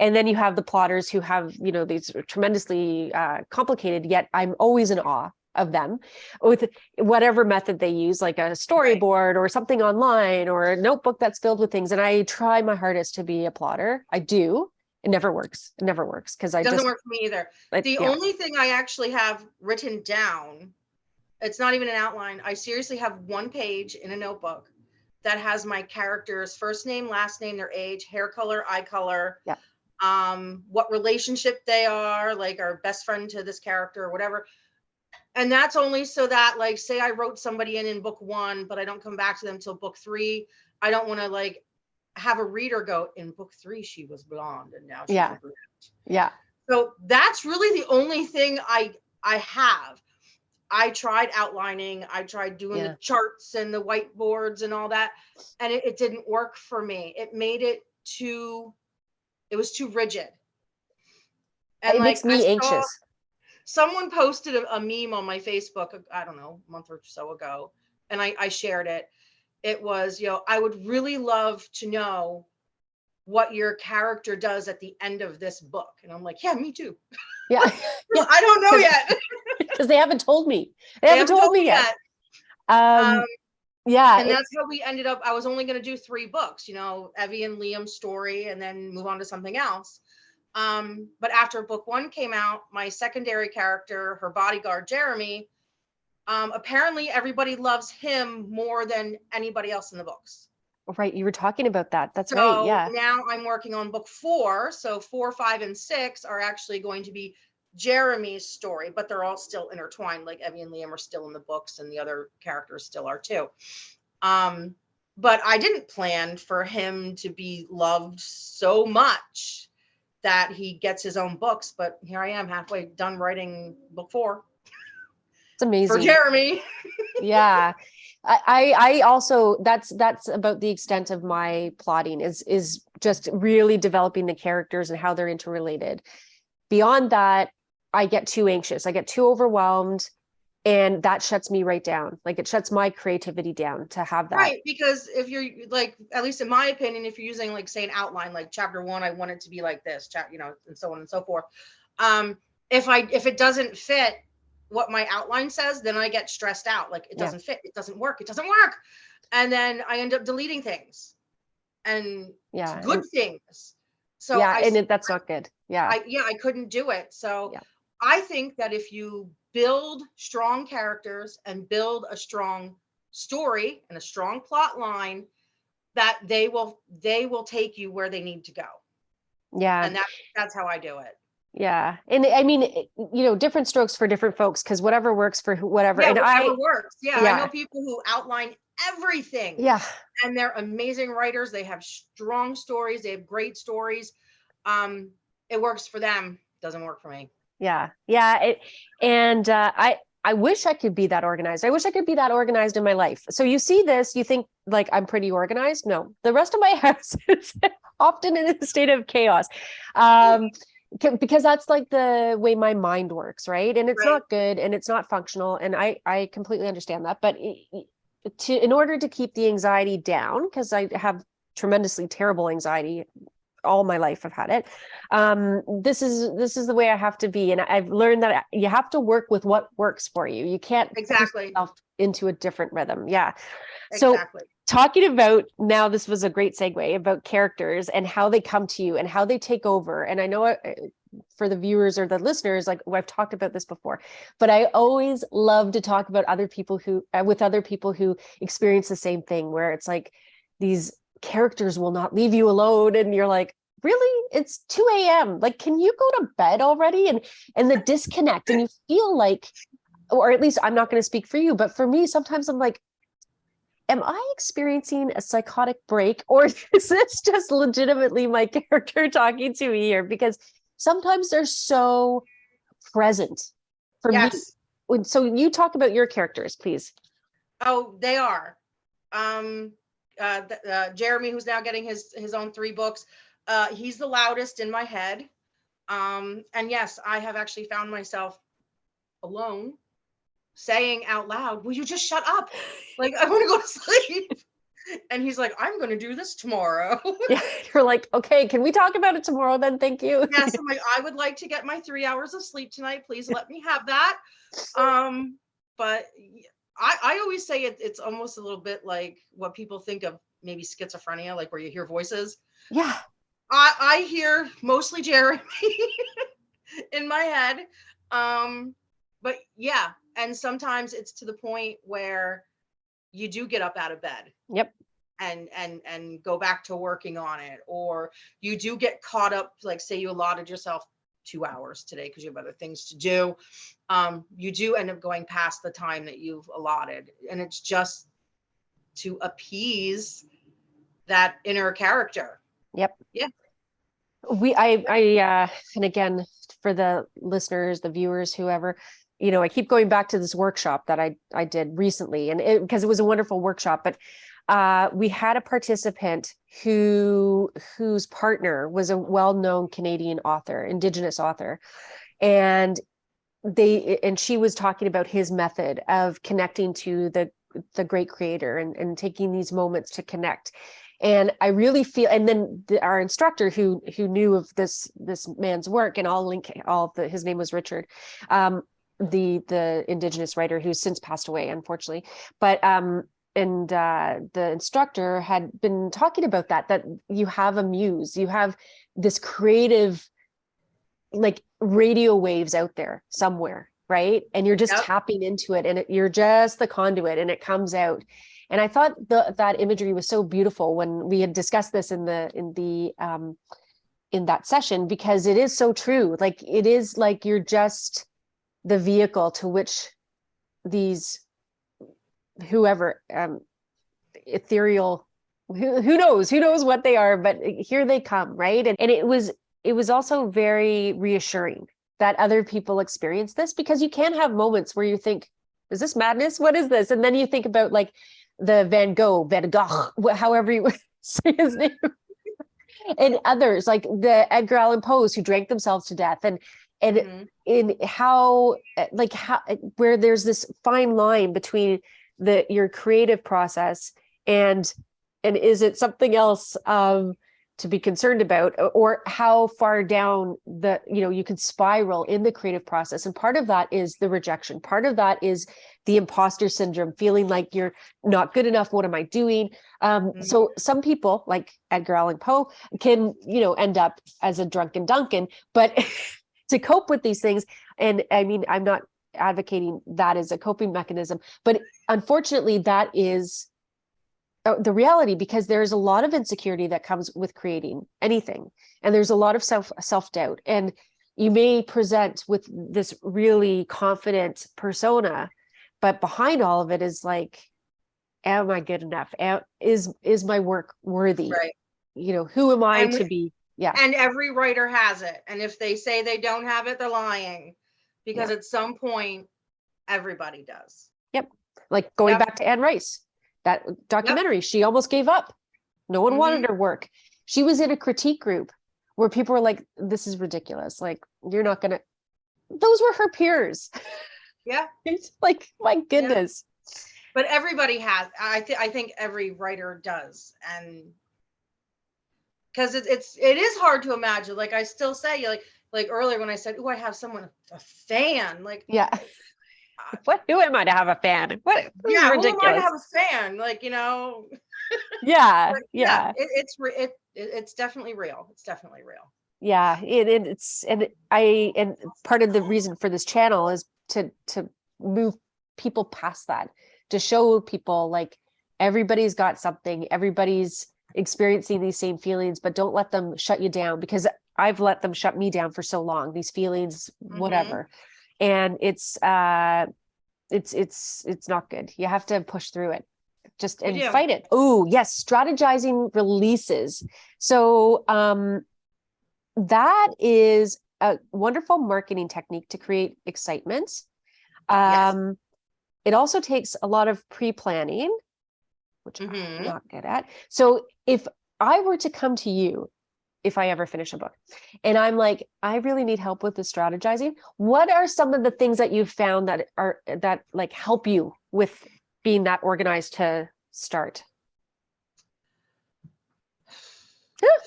And then you have the plotters who have, these tremendously complicated, yet I'm always in awe of them with whatever method they use, like a storyboard or something online or a notebook that's filled with things. And I try my hardest to be a plotter. I do. It never works. It never works because it doesn't work for me either. The only thing I actually have written down, it's not even an outline. I seriously have one page in a notebook that has my character's first name, last name, their age, hair color, eye color, what relationship they are, like our best friend to this character or whatever. And that's only so that, like, say I wrote somebody in book 1, but I don't come back to them till book 3. I don't want to like have a reader go, in book 3 she was blonde and now she's a brunette. Yeah. So that's really the only thing I have. I tried outlining, I tried doing the charts and the whiteboards and all that, and it didn't work for me. It made it it was too rigid. And it makes me anxious. Someone posted a meme on my Facebook, I don't know, a month or so ago, and I shared it. It was, I would really love to know what your character does at the end of this book. And I'm like, yeah, me too. Yeah. I don't know yet. Because they haven't told me. They haven't told me yet. And that's how we ended up. I was only going to do 3 books, Evie and Liam's story, and then move on to something else. But after book 1 came out, my secondary character, her bodyguard, Jeremy, apparently everybody loves him more than anybody else in the books. Right. You were talking about that. That's right. Yeah. Now I'm working on book 4. So 4, 5, and 6 are actually going to be Jeremy's story, but they're all still intertwined. Like Evie and Liam are still in the books and the other characters still are too. But I didn't plan for him to be loved so much that he gets his own books, but here I am halfway done writing book 4. It's amazing. For Jeremy. Yeah. I also, that's about the extent of my plotting is just really developing the characters and how they're interrelated. Beyond that, I get too anxious. I get too overwhelmed, and that shuts me right down. Like it shuts my creativity down to have that. Right. Because if you're like, at least in my opinion, if you're using like, say, an outline, like chapter 1, I want it to be like this, and so on and so forth. If it doesn't fit what my outline says, then I get stressed out. Like it doesn't fit. It doesn't work. And then I end up deleting things and good things. So Yeah. And that's not good. Yeah. I couldn't do it. So Yeah. I think that if you build strong characters and build a strong story and a strong plot line, that they will take you where they need to go. Yeah. And that's how I do it. Yeah. And I mean, different strokes for different folks, because whatever works for whatever. Yeah, And whatever works. Yeah, I know yeah. people who outline everything. Yeah. And they're amazing writers. They have strong stories. They have great stories. It works for them. Doesn't work for me. Yeah. Yeah. I wish I could be that organized. I wish I could be that organized in my life. So you see this, you think like I'm pretty organized. No, the rest of my house is often in a state of chaos. Because that's like the way my mind works, right? And it's not good and it's not functional. And I completely understand that. But in order to keep the anxiety down, because I have tremendously terrible anxiety all my life, I've had it. This is the way I have to be. And I've learned that you have to work with what works for you. You can't exactly push yourself into a different rhythm. Yeah. Exactly. So talking about now, this was a great segue about characters and how they come to you and how they take over. And I know for the viewers or the listeners, like I've talked about this before, but I always love to talk about other people who experience the same thing, where it's like these characters will not leave you alone. And you're like, really? It's 2 a.m. Like, can you go to bed already? And the disconnect, and you feel like, or at least I'm not going to speak for you, but for me, sometimes I'm like, am I experiencing a psychotic break, or is this just legitimately my character talking to me here? Because sometimes they're so present for me. So you talk about your characters, please. Oh, they are. Jeremy, who's now getting his own 3 books, he's the loudest in my head. And yes, I have actually found myself alone saying out loud, will you just shut up? Like, I want to go to sleep. And he's like, I'm going to do this tomorrow. Yeah, you're like, okay, can we talk about it tomorrow then? Thank you. Yes, I'm like, I would like to get my 3 hours of sleep tonight. Please let me have that. But I always say it's almost a little bit like what people think of maybe schizophrenia, like where you hear voices. Yeah. I hear mostly Jeremy in my head. But yeah, and sometimes it's to the point where you do get up out of bed. Yep. And go back to working on it, or you do get caught up, like say you allotted yourself 2 hours today because you have other things to do. You do end up going past the time that you've allotted, and it's just to appease that inner character. Yep. Yeah. And again, for the listeners, the viewers, whoever, I keep going back to this workshop that I did recently, and because it was a wonderful workshop, but we had a participant whose partner was a well-known Canadian author, Indigenous author, and she was talking about his method of connecting to the great creator and taking these moments to connect. And I really feel, and then our instructor who knew of this man's work, and I'll link his name was Richard, the Indigenous writer who's since passed away, unfortunately, but the instructor had been talking about that you have a muse, you have this creative like radio waves out there somewhere, right? And you're just tapping into it, and you're just the conduit, and it comes out. And I thought that imagery was so beautiful when we had discussed this in that session, because it is so true. Like, it is like you're just the vehicle to which these whoever ethereal, who knows what they are, but here they come, right? And it was also very reassuring that other people experience this, because you can have moments where you think, is this madness? What is this? And then you think about like the Van Gogh, however you say his name, and others like the Edgar Allan Poes who drank themselves to death, and in how where there's this fine line between your creative process and is it something else to be concerned about, or how far down you can spiral in the creative process. And part of that is the rejection. Part of that is the imposter syndrome, feeling like you're not good enough. What am I doing? So some people, like Edgar Allan Poe, can, end up as a drunken Duncan, but to cope with these things, and I mean, I'm not advocating that as a coping mechanism, but unfortunately that is the reality, because there's a lot of insecurity that comes with creating anything, and there's a lot of self-doubt, and you may present with this really confident persona, but behind all of it is like, am I good enough? Is my work worthy? Right. Who am I to be? Yeah. And every writer has it. And if they say they don't have it, they're lying, because at some point, everybody does. Yep. Like going back to Anne Rice, that documentary, she almost gave up. No one wanted her work. She was in a critique group where people were like, this is ridiculous. Like, you're not going to, those were her peers. Yeah. It's like, my goodness. Yeah. But everybody has, I think every writer does. And because it is hard to imagine. Like I still say, like earlier when I said, oh, I have someone, a fan, like, yeah. Who am I to have a fan? What? Yeah, ridiculous. who am I to have a fan? Like, Yeah, but yeah. It's definitely real. It's definitely real. Yeah, it's and part of the reason for this channel is to move people past that, to show people like everybody's got something, everybody's experiencing these same feelings, but don't let them shut you down, because I've let them shut me down for so long, these feelings, whatever. And it's not good. You have to push through it, and fight it. Oh yes, strategizing releases. So that is a wonderful marketing technique to create excitement. It also takes a lot of pre-planning, which I'm not good at. So if I were to come to you, if I ever finish a book, and I'm like, I really need help with the strategizing, what are some of the things that you've found that like help you with being that organized to start?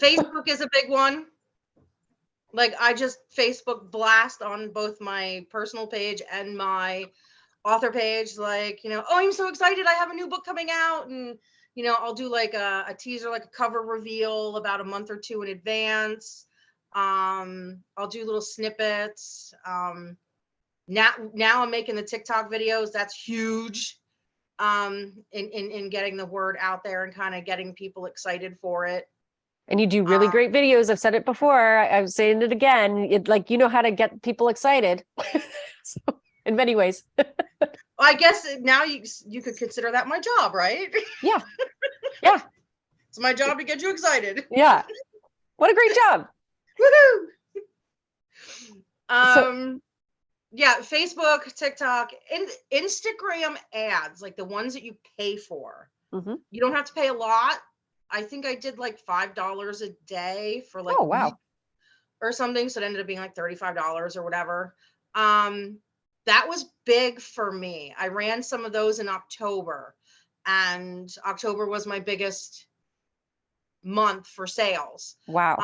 Facebook is a big one. Like I just Facebook blast on both my personal page and my author page, like, oh, I'm so excited, I have a new book coming out, and I'll do like a teaser, like a cover reveal about a month or two in advance. I'll do little snippets. Now I'm making the TikTok videos. That's huge. In getting the word out there and kind of getting people excited for it. And you do really great videos. I've said it before. I'm saying it again. How to get people excited. So, in many ways. I guess now you could consider that my job, right? Yeah. Yeah. It's my job to get you excited. Yeah. What a great job. Woohoo. Yeah, Facebook, TikTok, and Instagram ads, like the ones that you pay for. You don't have to pay a lot. I think I did like $5 a day for like a week or something. So it ended up being like $35 or whatever. That was big for me. I ran some of those in October, and October was my biggest month for sales. Wow.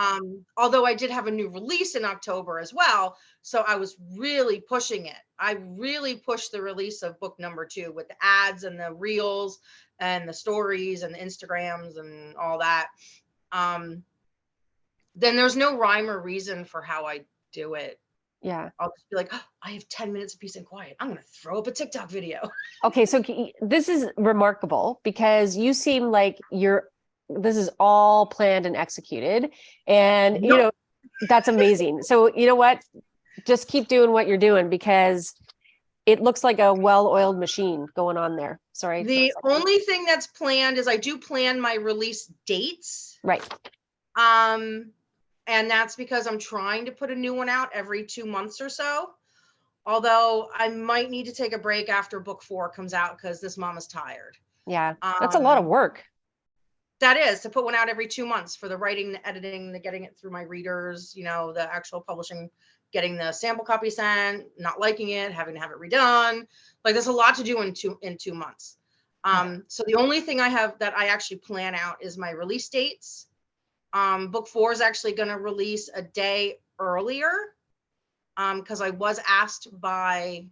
Although I did have a new release in October as well. So I was really pushing it. I really pushed the release of book number 2 with the ads and the reels and the stories and the Instagrams and all that. Then there's no rhyme or reason for how I do it. Yeah. I'll just be like, oh, I have 10 minutes of peace and quiet. I'm going to throw up a TikTok video. Okay. So this is remarkable, because you seem like this is all planned and executed, and that's amazing. So you know what, just keep doing what you're doing, because it looks like a well-oiled machine going on there. Sorry. The only thing that's planned is I do plan my release dates. Right. And that's because I'm trying to put a new one out every 2 months or so. Although I might need to take a break after book 4 comes out, because this mom is tired. Yeah. That's a lot of work. That is, to put one out every 2 months, for the writing, the editing, the getting it through my readers, the actual publishing, getting the sample copy sent, not liking it, having to have it redone. Like there's a lot to do in 2 months. So the only thing I have that I actually plan out is my release dates. Book 4 is actually going to release a day earlier, because I was asked by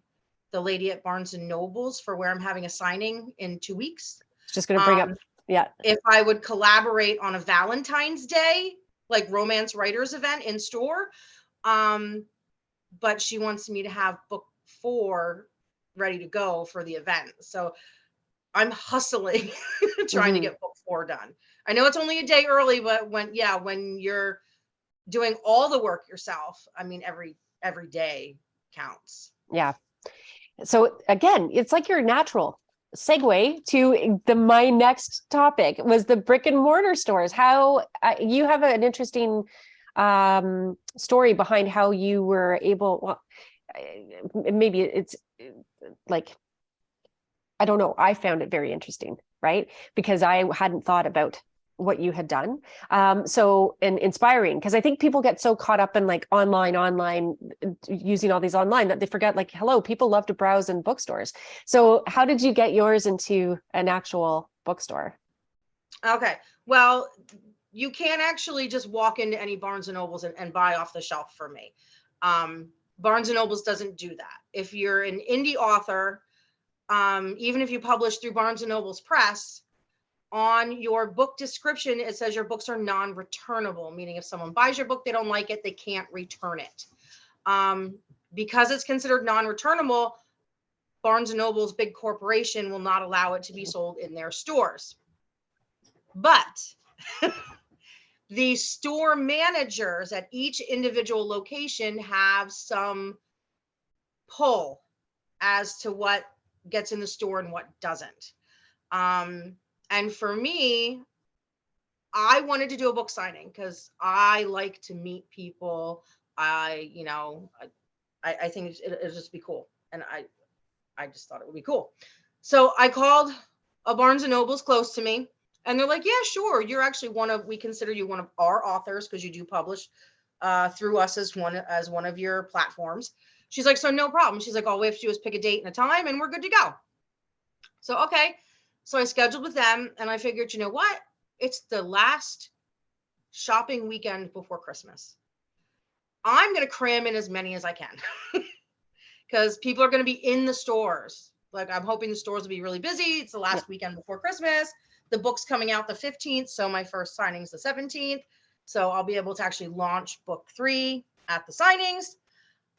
the lady at Barnes and Nobles for where I'm having a signing in 2 weeks. Just going to bring up, yeah. If I would collaborate on a Valentine's Day, like romance writers event in store. But she wants me to have book 4 ready to go for the event. So I'm hustling trying to get book 4 done. I know it's only a day early, but when you're doing all the work yourself, I mean, every day counts. Yeah. So again, it's like your natural segue to my next topic was the brick and mortar stores. How you have an interesting story behind how you were able, well, maybe it's like, I don't know. I found it very interesting, right? Because I hadn't thought about what you had done. So, and inspiring, because I think people get so caught up in like online, using all these online that they forget like, hello, people love to browse in bookstores. So how did you get yours into an actual bookstore? Okay. Well, you can't actually just walk into any Barnes and Nobles and buy off the shelf for me. Barnes and Nobles doesn't do that. If you're an indie author, even if you publish through Barnes and Nobles Press, on your book description, it says your books are non-returnable, meaning if someone buys your book, they don't like it, they can't return it. Because it's considered non-returnable, Barnes and Noble's big corporation will not allow it to be sold in their stores. But the store managers at each individual location have some pull as to what gets in the store and what doesn't. And for me, I wanted to do a book signing because I like to meet people. I think it'll just be cool. And I just thought it would be cool. So I called a Barnes and Nobles close to me and they're like, yeah, sure. You're actually we consider you one of our authors because you do publish through us as one of your platforms. She's like, so no problem. She's like, all we have to do is pick a date and a time and we're good to go. So, okay. So I scheduled with them and I figured, you know what? It's the last shopping weekend before Christmas. I'm going to cram in as many as I can because people are going to be in the stores. Like I'm hoping the stores will be really busy. It's the last weekend before Christmas. The book's coming out the 15th. So my first signing is the 17th. So I'll be able to actually launch book 3 at the signings.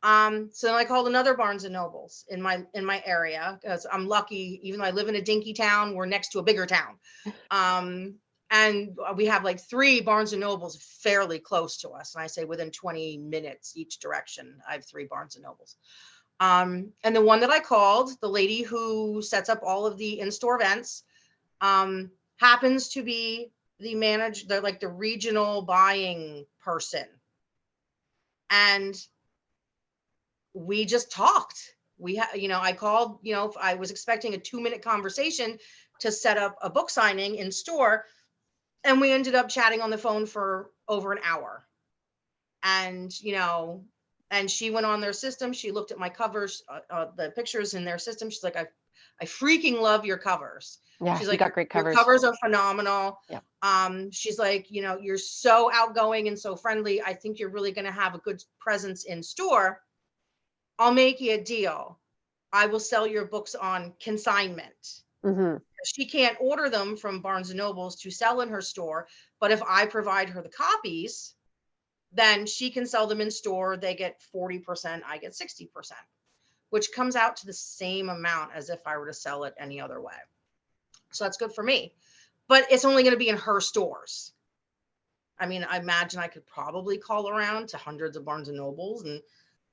So then I called another Barnes and Nobles in my area because I'm lucky, even though I live in a dinky town, we're next to a bigger town. And we have like 3 Barnes and Nobles fairly close to us. And I say within 20 minutes each direction, I have 3 Barnes and Nobles. And the one that I called, the lady who sets up all of the in-store events, happens to be the regional buying person. And we just talked. I called, I was expecting a 2-minute conversation to set up a book signing in store. And we ended up chatting on the phone for over an hour. And, and she went on their system. She looked at my covers, the pictures in their system. She's like, I freaking love your covers. Yeah, she's you like, got great covers. Your covers are phenomenal. Yeah. She's like, you're so outgoing and so friendly. I think you're really going to have a good presence in store. I'll make you a deal. I will sell your books on consignment. Mm-hmm. She can't order them from Barnes and Nobles to sell in her store, but if I provide her the copies, then she can sell them in store. They get 40%, I get 60%, which comes out to the same amount as if I were to sell it any other way. So that's good for me, but it's only going to be in her stores. I mean, I imagine I could probably call around to hundreds of Barnes and Nobles,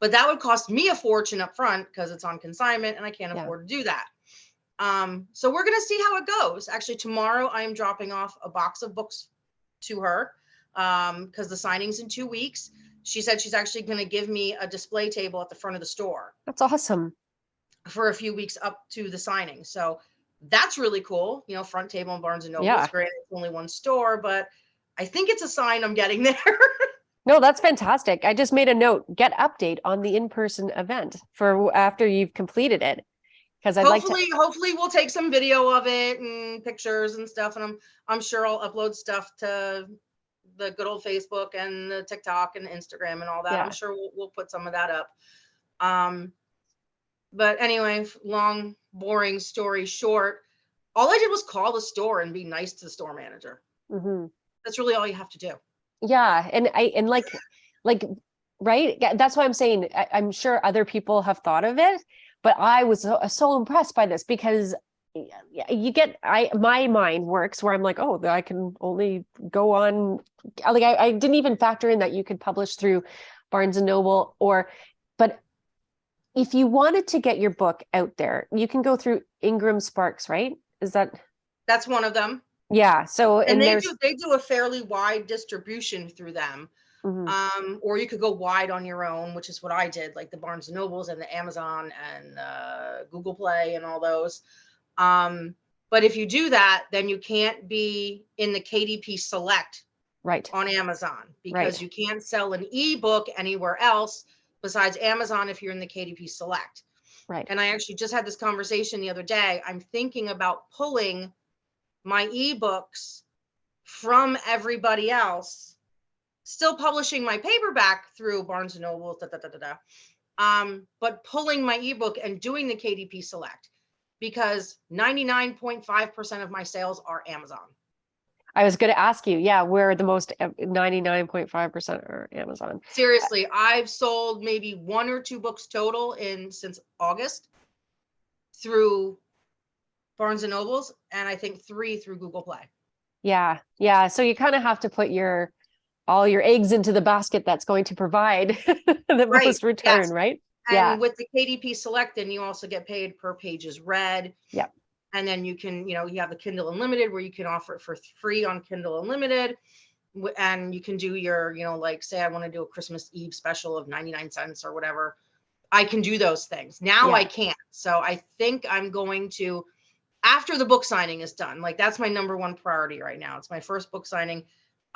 but that would cost me a fortune up front because it's on consignment and I can't afford to do that. So we're going to see how it goes. Actually, tomorrow I am dropping off a box of books to her because the signing's in 2 weeks. She said she's actually going to give me a display table at the front of the store. That's awesome. For a few weeks up to the signing. So that's really cool. Front table in Barnes and Noble. Yeah. It's great. It's only one store, but I think it's a sign I'm getting there. No, that's fantastic. I just made a note, get update on the in-person event for after you've completed it. Because hopefully we'll take some video of it and pictures and stuff. And I'm sure I'll upload stuff to the good old Facebook and the TickTock and Instagram and all that. Yeah. I'm sure we'll put some of that up. But anyway, long, boring story short, all I did was call the store and be nice to the store manager. Mm-hmm. That's really all you have to do. Yeah. And like, right. That's why I'm saying I'm sure other people have thought of it, but I was so impressed by this because you get, my mind works where I'm like, oh, I can only go on. Like, I didn't even factor in that you could publish through Barnes and Noble but if you wanted to get your book out there, you can go through Ingram Sparks, right? That's one of them. Yeah. So, and they do a fairly wide distribution through them. Mm-hmm. Or you could go wide on your own, which is what I did, like the Barnes and Nobles and the Amazon and Google Play and all those. But if you do that, then you can't be in the KDP Select right on Amazon, because right. you can't sell an ebook anywhere else besides Amazon if you're in the KDP Select. Right. And I actually just had this conversation the other day. I'm thinking about pulling my ebooks from everybody else, still publishing my paperback through Barnes and Noble, but pulling my ebook and doing the KDP Select, because 99.5% of my sales are Amazon. I was going to ask you, where the most 99.5% are Amazon. Seriously, I've sold maybe 1 or 2 books total since August through Barnes and Nobles, and I think 3 through Google Play. Yeah. So you kind of have to put all your eggs into the basket that's going to provide the most return, yes. Right? And with the KDP Select, then you also get paid per pages read. Yeah. And then you can, you have the Kindle Unlimited where you can offer it for free on Kindle Unlimited. And you can do your, like say I want to do a Christmas Eve special of 99 cents or whatever. I can do those things. Now I can't. So I think I'm going to, after the book signing is done, like that's my number one priority right now. It's my first book signing.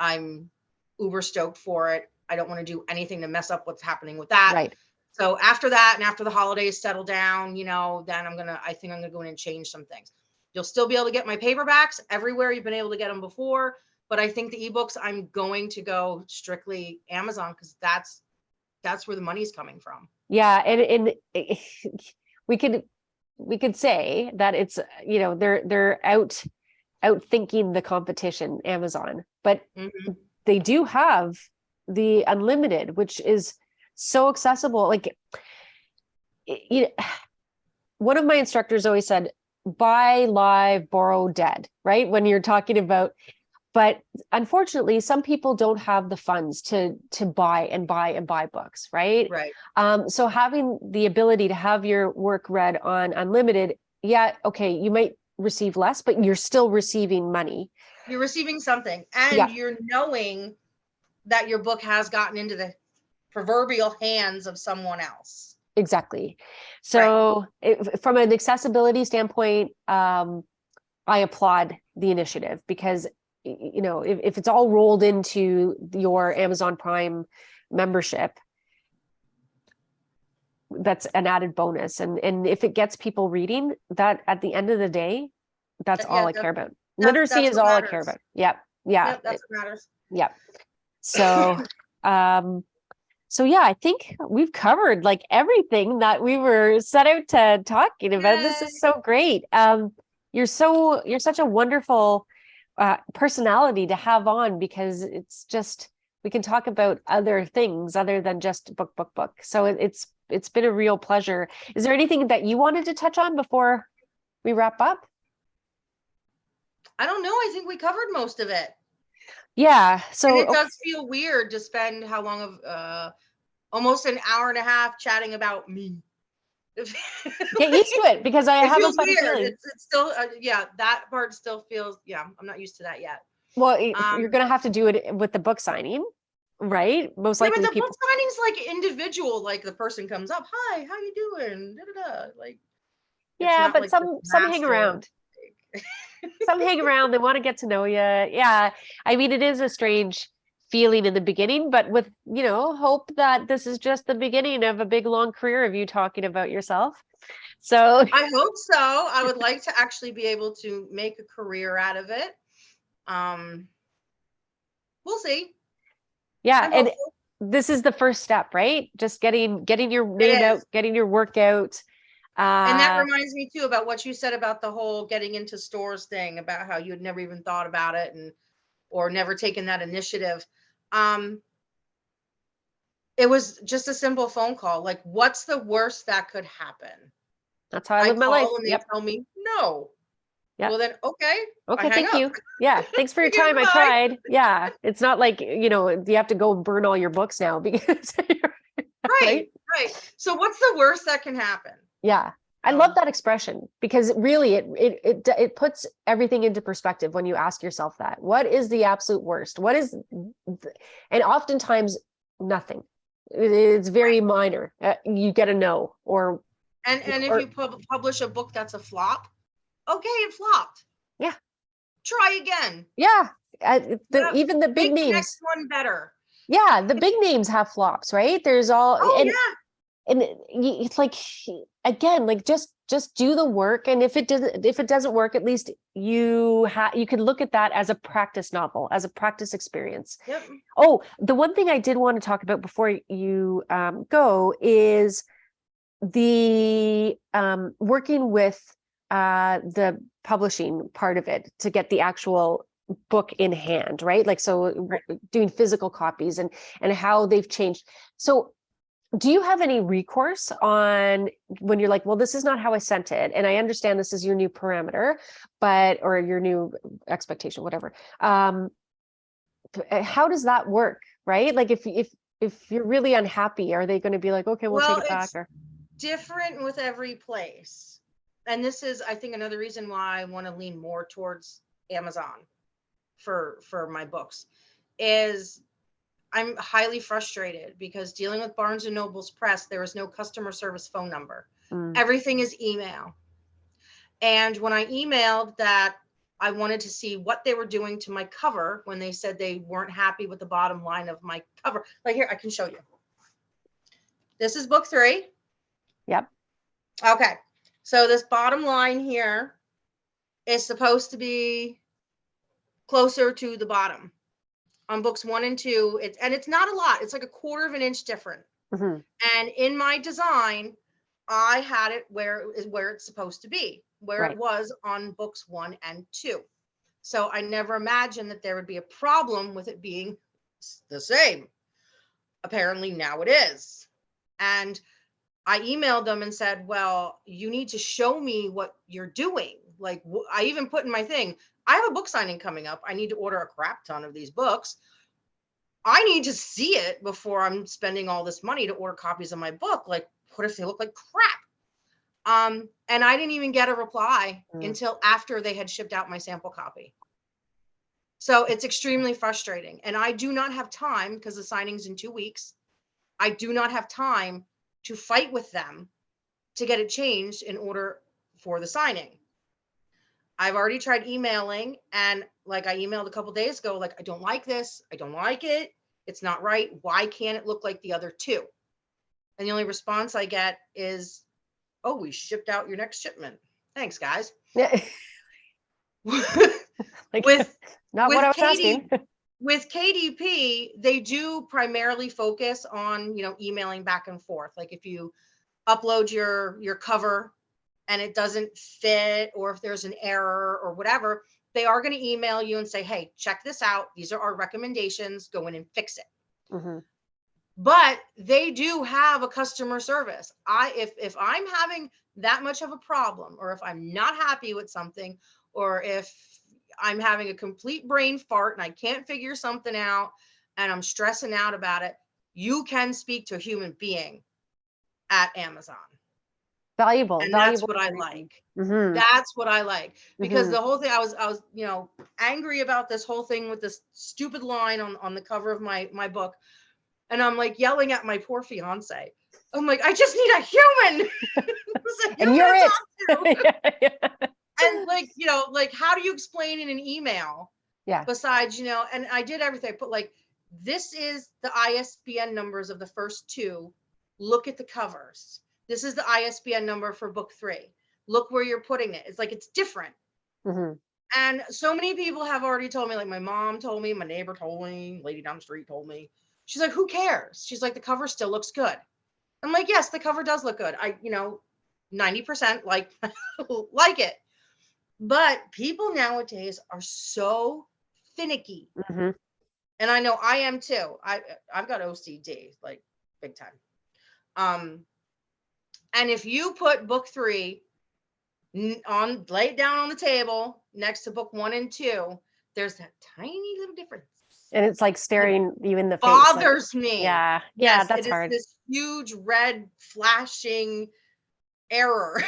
I'm uber stoked for it. I don't want to do anything to mess up what's happening with that. Right. So after that, and after the holidays settle down, then I think I'm going to go in and change some things. You'll still be able to get my paperbacks everywhere you've been able to get them before. But I think the ebooks, I'm going to go strictly Amazon, because that's where the money's coming from. Yeah. And we could say that it's, they're out thinking the competition, Amazon, but they do have the unlimited, which is so accessible. Like, one of my instructors always said, buy live, borrow dead, right? When you're talking about, but unfortunately, some people don't have the funds to buy books, right? Right. So having the ability to have your work read on unlimited, okay, you might receive less, but you're still receiving money. You're receiving something, and you're knowing that your book has gotten into the proverbial hands of someone else. Exactly. So from an accessibility standpoint, I applaud the initiative, because if it's all rolled into your Amazon Prime membership, that's an added bonus. And if it gets people reading, that at the end of the day, that's all I care about. Literacy is all I care about. Yeah. That's what matters. Yeah. So, I think we've covered like everything that we were set out to talking about. Yay. This is so great. You're such a wonderful personality to have on, because it's just, we can talk about other things other than just book. So it's been a real pleasure. Is there anything that you wanted to touch on before we wrap up? I don't know. I think we covered most of it. Yeah. So and it does feel weird to spend almost an hour and a half chatting about me. Get used to it, because I have a funny feeling. It's still, that part still feels, I'm not used to that yet. Well, you're going to have to do it with the book signing, right? Most likely. But the book signing's like individual, like the person comes up, hi, how you doing? Like, but like some hang around. Some hang around, they want to get to know you. Yeah. I mean, it is a strange feeling in the beginning, but with, hope that this is just the beginning of a big, long career of you talking about yourself. So I hope so. I would like to actually be able to make a career out of it. We'll see. Yeah. And this is the first step, right? Just getting your name out, getting your work out. And that reminds me too about what you said about the whole getting into stores thing, about how you had never even thought about it or never taken that initiative. It was just a simple phone call. Like, what's the worst that could happen? That's how I I live my life. call and they Yep. tell me no. Yep. Well then, okay. I Okay, hang thank up. you. Yeah, thanks for your Okay, time. I bye. tried. Yeah, it's not like, you have to go burn all your books now because Right, right? right. So what's the worst that can happen? Yeah. I love that expression because really it puts everything into perspective when you ask yourself that. What is the absolute worst? And oftentimes nothing. It's very minor. You get a no And if you publish a book that's a flop, okay, it flopped. Yeah. Try again. Yeah. Even the big Make the names. next one better. Yeah, the big names have flops, right? There's all and it's like, again, like just do the work, and if it doesn't work, at least you could look at that as a practice novel, as a practice experience. Yep. Oh, the one thing I did want to talk about before you go is the working with the publishing part of it to get the actual book in hand, right? Like, so doing physical copies and how they've changed. So do you have any recourse on when you're like, well, this is not how I sent it, and I understand this is your new parameter, or your new expectation, whatever. How does that work, right? Like, if you're really unhappy, are they going to be like, okay, we'll take it back? Or different with every place. And this is, I think, another reason why I want to lean more towards Amazon for my books is I'm highly frustrated because dealing with Barnes and Noble's press, there is no customer service phone number. Everything is email. And when I emailed that I wanted to see what they were doing to my cover when they said they weren't happy with the bottom line of my cover. Like, here, I can show you. This is book 3. Yep. Okay. So this bottom line here is supposed to be closer to the bottom. On books 1 and 2, it's not a lot. It's like a 1/4 of an inch different. And in my design, I had it where it's supposed to be, where it was on books 1 and 2. So I never imagined that there would be a problem with it being the same. Apparently now it is. And I emailed them and said, well, you need to show me what you're doing. Like, I even put in my thing, I have a book signing coming up. I need to order a crap ton of these books. I need to see it before I'm spending all this money to order copies of my book. Like, what if they look like crap? And I didn't even get a reply until after they had shipped out my sample copy. So it's extremely frustrating. And I do not have time, because the signing's in 2 weeks. I do not have time to fight with them to get it changed in order for the signing. I've already tried emailing, and like I emailed a couple days ago, like, I don't like this. I don't like it. It's not right. Why can't it look like the other 2? And the only response I get is, oh, we shipped out your next shipment. Thanks, guys. Yeah. Like, not what I was asking. With KDP, they do primarily focus on, emailing back and forth. Like, if you upload your cover and it doesn't fit, or if there's an error or whatever, they are going to email you and say, hey, check this out. These are our recommendations. Go in and fix it. But they do have a customer service. If I'm having that much of a problem, or if I'm not happy with something, or if I'm having a complete brain fart and I can't figure something out and I'm stressing out about it, you can speak to a human being at Amazon. Valuable. And that's what I like. That's what I like. Because the whole thing, I was, angry about this whole thing with this stupid line on the cover of my book. And I'm like yelling at my poor fiance. I'm like, I just need a human. And you're it. And like, how do you explain in an email? Yeah. Besides, and I did everything. I put like, this is the ISBN numbers of the first 2. Look at the covers. This is the ISBN number for book 3. Look where you're putting it. It's like, it's different. And so many people have already told me, like my mom told me, my neighbor told me, lady down the street told me. She's like, who cares? She's like, the cover still looks good. I'm like, yes, the cover does look good. 90% like like it. But people nowadays are so finicky. Mm-hmm. And I know I am too. I've got OCD, like big time. And if you put book 3 lay it down on the table next to book 1 and 2, there's that tiny little difference. And it's like staring you in the face. Bothers me. Yeah. Yes, That's it hard. is this huge red flashing error.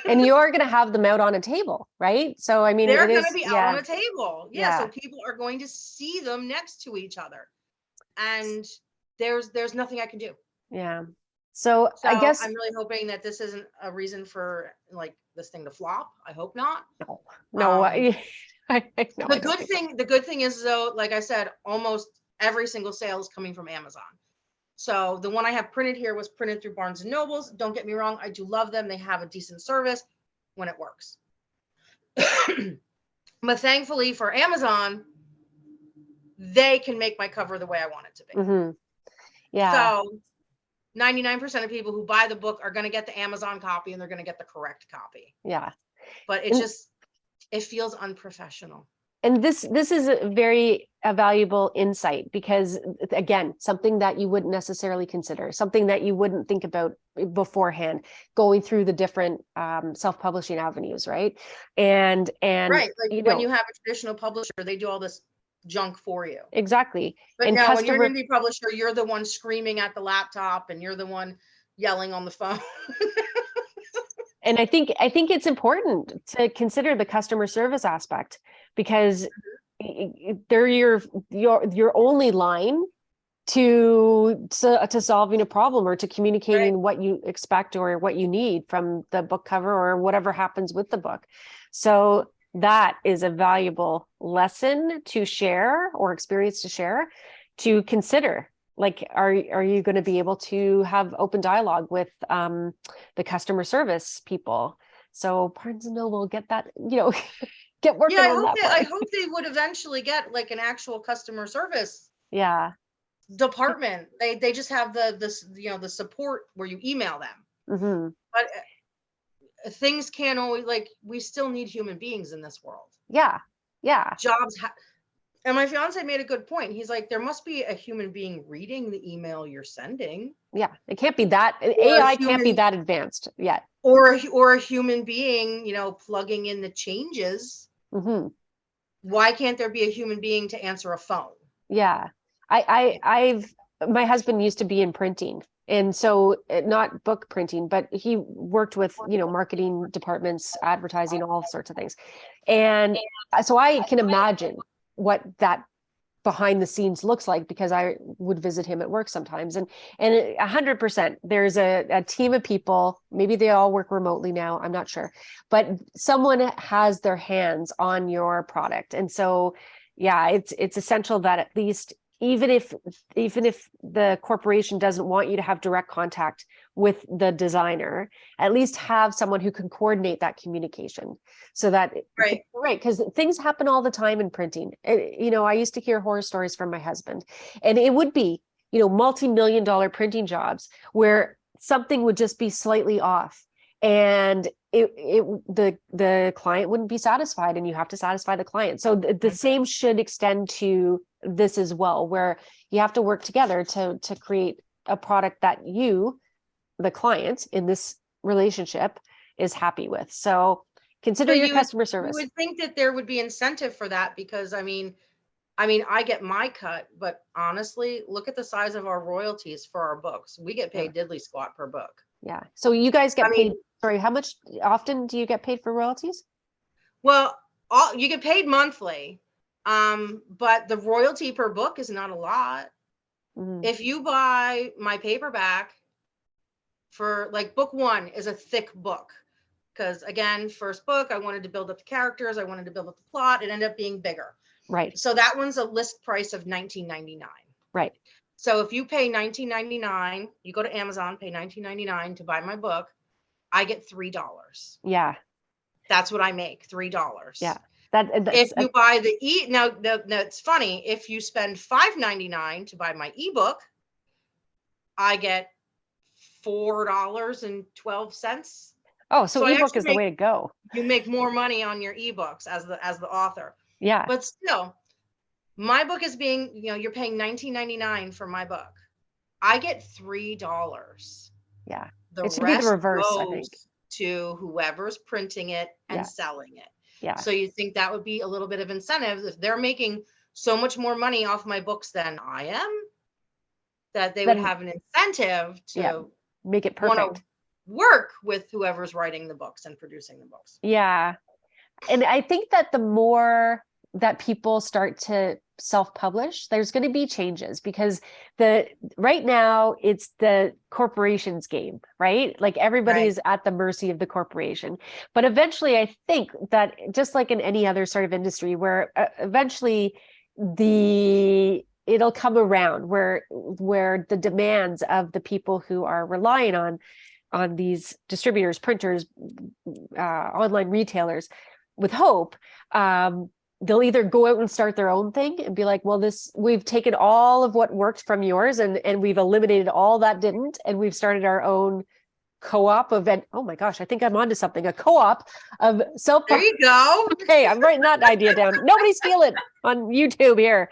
And you're going to have them out on a table, right? So, I mean, They're it going is, to be out on a table. Yeah. So people are going to see them next to each other. And there's nothing I can do. Yeah. So I guess I'm really hoping that this isn't a reason for like this thing to flop. I hope not. No. The good thing is though, like I said, almost every single sale is coming from Amazon. So the one I have printed here was printed through Barnes and Nobles. Don't get me wrong, I do love them. They have a decent service when it works. But thankfully for Amazon, they can make my cover the way I want it to be. Mm-hmm. Yeah. So 99% of people who buy the book are going to get the Amazon copy and they're going to get the correct copy. Yeah. But it feels unprofessional. And this is a very valuable insight because, again, something that you wouldn't necessarily consider, something that you wouldn't think about beforehand, going through the different self-publishing avenues, right? And right, like when you have a traditional publisher, they do all this junk for you. Exactly. But and now when you're an indie publisher, you're the one screaming at the laptop and you're the one yelling on the phone. And I think it's important to consider the customer service aspect because they're your only line to solving a problem or to communicating what you expect or what you need from the book cover or whatever happens with the book. So that is a valuable lesson to share or experience to share, to consider. Like, are you going to be able to have open dialogue with the customer service people? So Barnes and Noble, get that, get working on that. I hope they would eventually get like an actual customer service department. They just have the support where you email them. Mm-hmm. But things can't always, like, we still need human beings in this world. Yeah. Jobs and my fiance made a good point. He's like, there must be a human being reading the email you're sending. Yeah, it can't be that AI can't be that advanced yet. Or a human being, plugging in the changes. Mm-hmm. Why can't there be a human being to answer a phone? Yeah, my husband used to be in printing, and so not book printing, but he worked with marketing departments, advertising, all sorts of things, and so I can imagine what that behind the scenes looks like because I would visit him at work sometimes, and 100% there's a team of people. Maybe they all work remotely now, I'm not sure, but someone has their hands on your product. And so it's essential that at least even if the corporation doesn't want you to have direct contact with the designer, at least have someone who can coordinate that communication so that, right. Because things happen all the time in printing. I used to hear horror stories from my husband, and it would be, multi-million-dollar printing jobs where something would just be slightly off, and the client wouldn't be satisfied, and you have to satisfy the client. So the same should extend to this as well, where you have to work together to create a product that you, the client in this relationship, is happy with. So consider your customer service. You would think that there would be incentive for that because I mean, I get my cut, but honestly, look at the size of our royalties for our books. We get paid diddly squat per book. Yeah. So you guys get paid. Sorry, how much often do you get paid for royalties? Well, you get paid monthly, but the royalty per book is not a lot. Mm-hmm. If you buy my paperback for like book 1 is a thick book because again, first book, I wanted to build up the characters, I wanted to build up the plot. It ended up being bigger. Right. So that one's a list price of $19.99. Right. So if you pay $19.99, you go to Amazon, pay $19.99 to buy my book, I get $3. Yeah. That's what I make, $3. Yeah. If you buy now it's funny, if you spend $5.99 to buy my ebook, I get $4.12. Oh, so So I ebook actually is the way to go. you make more money on your ebooks as the author. Yeah. But still, my book is being, you're paying $19.99 for my book. I get $3. Yeah. The It should be the rest reverse, I think. goes to whoever's printing it and Yeah. selling it. Yeah. So you think that would be a little bit of incentive if they're making so much more money off my books than I am, that they would Then, have an incentive yeah, to make it want perfect. to work with whoever's writing the books and producing the books. Yeah. And I think that the more that people start to self-publish, there's going to be changes, because right now it's the corporation's game, right? Like everybody's at the mercy of the corporation. But eventually, I think that just like in any other sort of industry, where eventually it'll come around where the demands of the people who are relying on these distributors, printers, online retailers, with hope, they'll either go out and start their own thing and be like, well, we've taken all of what worked from yours and we've eliminated all that didn't, and we've started our own co-op event. Oh my gosh, I think I'm onto something. A co-op of self. There you go. Okay, I'm writing that idea down. Nobody's stealing on YouTube here.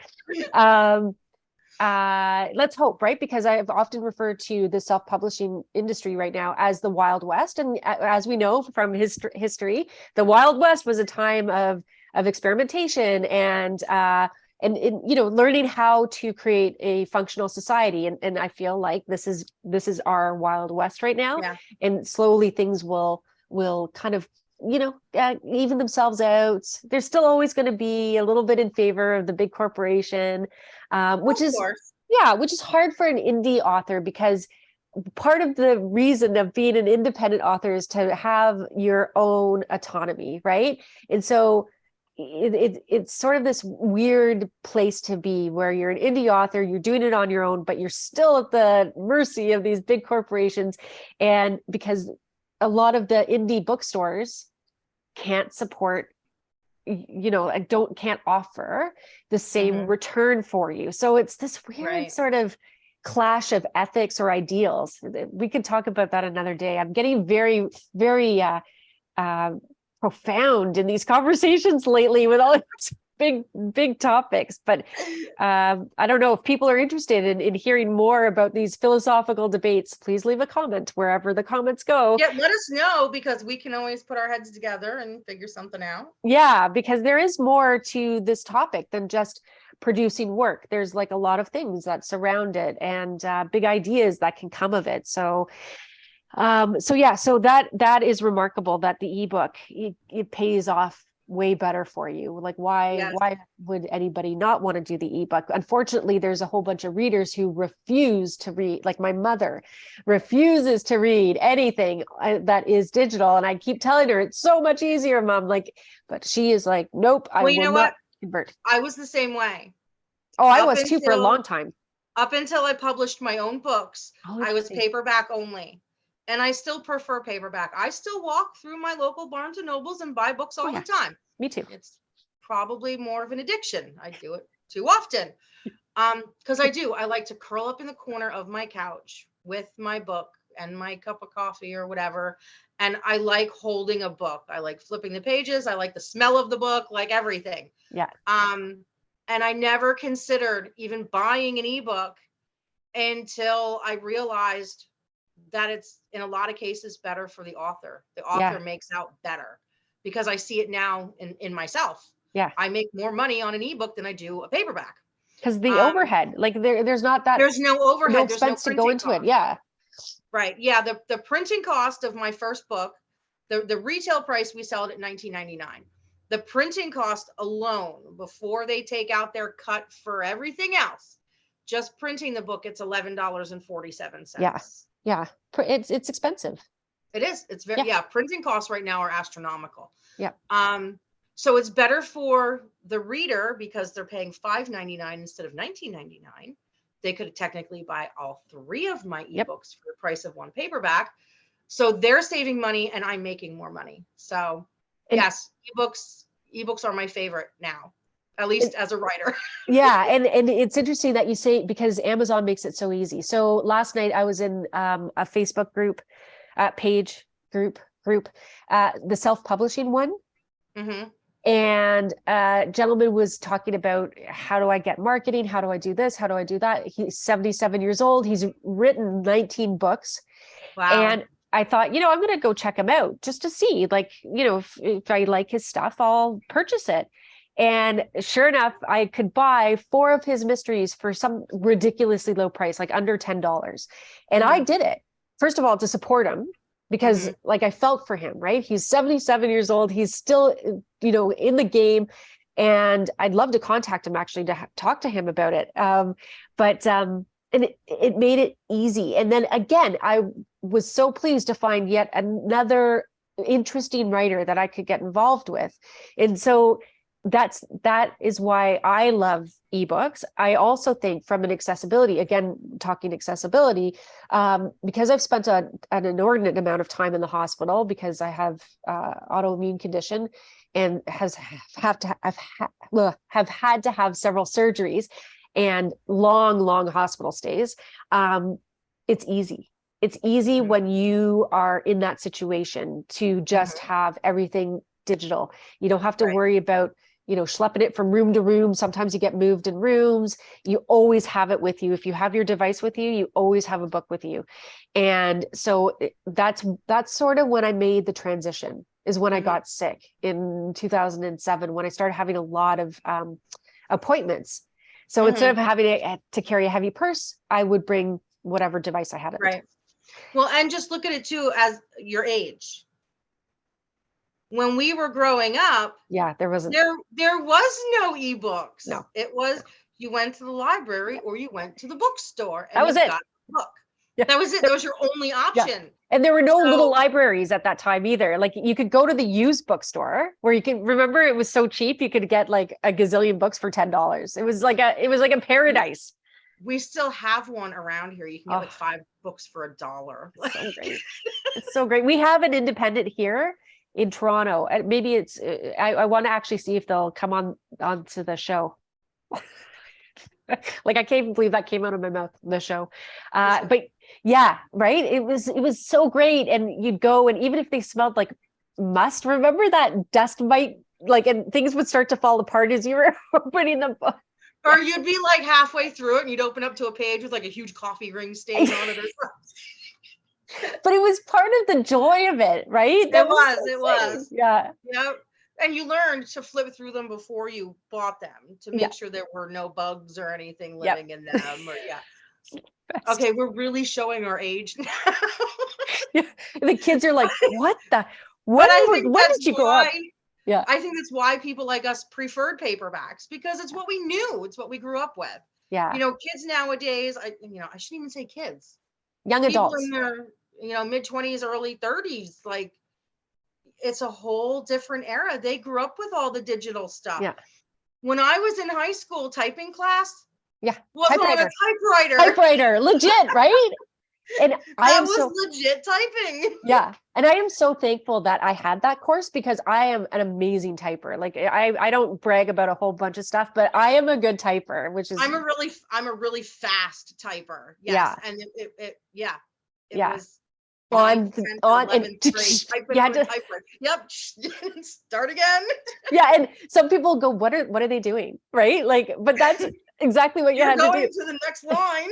Let's hope, right? Because I've often referred to the self-publishing industry right now as the Wild West. And as we know from history, the Wild West was a time of experimentation and learning how to create a functional society. And I feel like this is our Wild West right now. Yeah. And slowly things will kind of even themselves out. There's still always going to be a little bit in favor of the big corporation, which is hard for an indie author, because part of the reason of being an independent author is to have your own autonomy, right? And so it's sort of this weird place to be, where you're an indie author, you're doing it on your own, but you're still at the mercy of these big corporations. And because a lot of the indie bookstores can't support, can't offer the same return for you. So it's this weird sort of clash of ethics or ideals. We could talk about that another day. I'm getting very, very profound in these conversations lately with all these big topics, but I don't know if people are interested in hearing more about these philosophical debates. Please leave a comment wherever the comments go. Yeah, let us know, because we can always put our heads together and figure something out. Yeah, because there is more to this topic than just producing work. There's like a lot of things that surround it, and big ideas that can come of it. So that is remarkable that the ebook it pays off way better for you. Like why would anybody not want to do the ebook? Unfortunately, there's a whole bunch of readers who refuse to read. Like my mother refuses to read anything that is digital, and I keep telling her it's so much easier, Mom. But she is like, nope, I will not convert. I was the same way. Oh, I was too for a long time. Up until I published my own books, I was paperback only. And I still prefer paperback. I still walk through my local Barnes and Nobles and buy books all the time. Me too. It's probably more of an addiction. I do it too often. Because I like to curl up in the corner of my couch with my book and my cup of coffee or whatever. And I like holding a book. I like flipping the pages. I like the smell of the book, like everything. Yeah. And I never considered even buying an ebook until I realized that it's in a lot of cases better for the author. The author makes out better, because I see it now in myself. Yeah. I make more money on an ebook than I do a paperback. Because the overhead, like there's not that. There's no overhead. No expense to go into cost. it. Yeah. Right. Yeah. The printing cost of my first book, the retail price, we sell it at $19.99. The printing cost alone, before they take out their cut for everything else, just printing the book, it's $11.47. Yeah. Yeah. It's expensive. It is. It's very, printing costs right now are astronomical. Yeah. So it's better for the reader, because they're paying $5.99 instead of $19.99. They could technically buy all three of my ebooks for the price of one paperback. So they're saving money and I'm making more money. So yes, ebooks are my favorite now, at least as a writer. Yeah. And it's interesting that you say, because Amazon makes it so easy. So last night I was in a Facebook group, group, the self-publishing one. Mm-hmm. And a gentleman was talking about, how do I get marketing? How do I do this? How do I do that? He's 77 years old. He's written 19 books. Wow. And I thought, I'm going to go check him out just to see, like, if I like his stuff, I'll purchase it. And sure enough, I could buy 4 of his mysteries for some ridiculously low price, like under $10. And I did it, first of all, to support him, because like I felt for him, right? He's 77 years old. He's still, in the game. And I'd love to contact him actually to talk to him about it. And it made it easy. And then again, I was so pleased to find yet another interesting writer that I could get involved with. And so that is why I love ebooks. I also think from an accessibility, again, talking accessibility, because I've spent an inordinate amount of time in the hospital because I have autoimmune condition and have had to have several surgeries and long hospital stays. It's easy. It's easy when you are in that situation to just have everything digital. You don't have to worry about schlepping it from room to room. Sometimes you get moved in rooms. You always have it with you. If you have your device with you, you always have a book with you. And so that's sort of when I made the transition, is when I got sick in 2007, when I started having a lot of appointments. So instead of having to carry a heavy purse, I would bring whatever device I had at the time. Well, and just look at it too as your age. When we were growing up, there was no ebooks. No, it was, you went to the library or you went to the bookstore and that was it. Got a book. That was it. That was your only option. And there were no little libraries at that time either. Like you could go to the used bookstore where you can remember, it was so cheap. You could get like a gazillion books for $10. It was like a paradise. We still have one around here. You can get like 5 books for $1. It's so great. It's so great. We have an independent here in Toronto. Maybe it's, I want to actually see if they'll come onto the show. Like I can't even believe that came out of my mouth, the show. But yeah, right. It was so great. And you'd go, and even if they smelled like must, remember that dust might and things would start to fall apart as you were opening the book. Or you'd be like halfway through it and you'd open up to a page with like a huge coffee ring stain on it or something. But it was part of the joy of it, right? It was. Yeah. Yep. And you learned to flip through them before you bought them to make sure there were no bugs or anything living in them. Or Okay, we're really showing our age now. The kids are like, what when did you grow up? Yeah. I think that's why people like us preferred paperbacks, because it's what we knew. It's what we grew up with. Yeah. Kids nowadays, I shouldn't even say kids. Young adults. People in their, mid-20s, early 30s, like it's a whole different era. They grew up with all the digital stuff. Yeah. When I was in high school typing class, was on a typewriter. Typewriter, legit, right? And I was legit typing. Yeah. And I am so thankful that I had that course, because I am an amazing typer. Like I don't brag about a whole bunch of stuff, but I am a good typer, which is I'm a really fast typer. Yes. Yeah. And it was on and you had to yep. Start again. Yeah. And some people go, what are they doing? Right. Like, but that's exactly what you had to do. Going to the next line.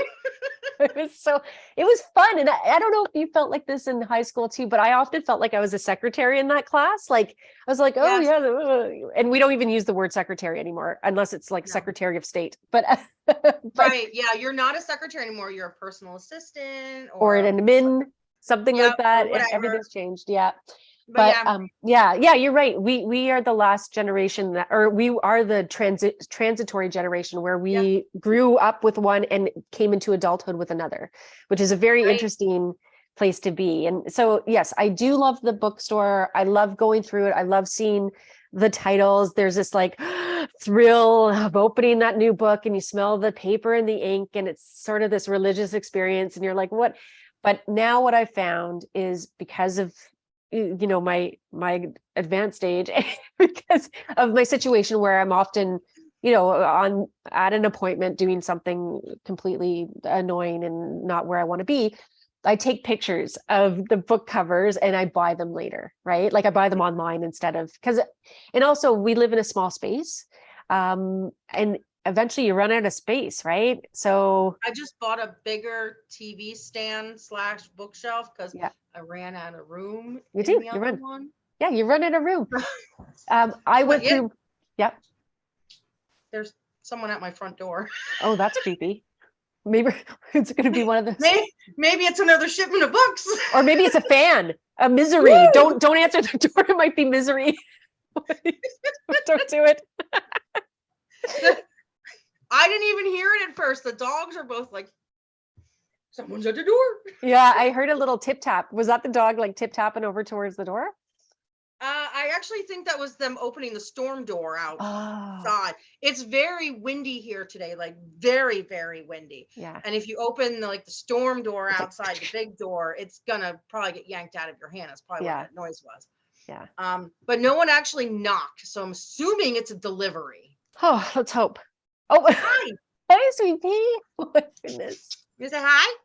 It was fun. And I don't know if you felt like this in high school too, but I often felt like I was a secretary in that class. Like I was like, oh yeah. And we don't even use the word secretary anymore, unless it's like Secretary of State. But right. Yeah. You're not a secretary anymore. You're a personal assistant or an admin, something like that. Everything's changed. Yeah. But you're right. We are the last generation or we are the transitory generation where we grew up with one and came into adulthood with another, which is a very interesting place to be. And so, yes, I do love the bookstore. I love going through it. I love seeing the titles. There's this like thrill of opening that new book and you smell the paper and the ink and it's sort of this religious experience. And you're like, what? But now what I found is because of my advanced age, because of my situation where I'm often, at an appointment doing something completely annoying and not where I want to be. I take pictures of the book covers and I buy them later, right? Like I buy them online instead of, and also we live in a small space. And eventually you run out of space, right? So I just bought a bigger TV stand / bookshelf because yeah, I ran out of room you in do. the You other run. one. Yeah, you run in a room. I But went yeah, through. Yeah. there's someone at my front door. Oh, that's creepy. Maybe it's going to be one of those, Maybe it's another shipment of books. or maybe it's a fan, a Misery. Woo! Don't answer the door. It might be Misery. Don't do it. I didn't even hear it at first. The dogs are both like, someone's at the door. Yeah, I heard a little tip tap. Was that the dog like tip tapping over towards the door? I actually think that was them opening the storm door Oh, outside. It's very windy here today, like very, very windy. yeah. And if you open the storm door outside, the big door, it's gonna probably get yanked out of your hand. That's probably what that noise was. Yeah. But no one actually knocked, so I'm assuming it's a delivery. Oh, let's hope. Oh, Hi. hey, sweet pea. Oh my goodness. You say hi?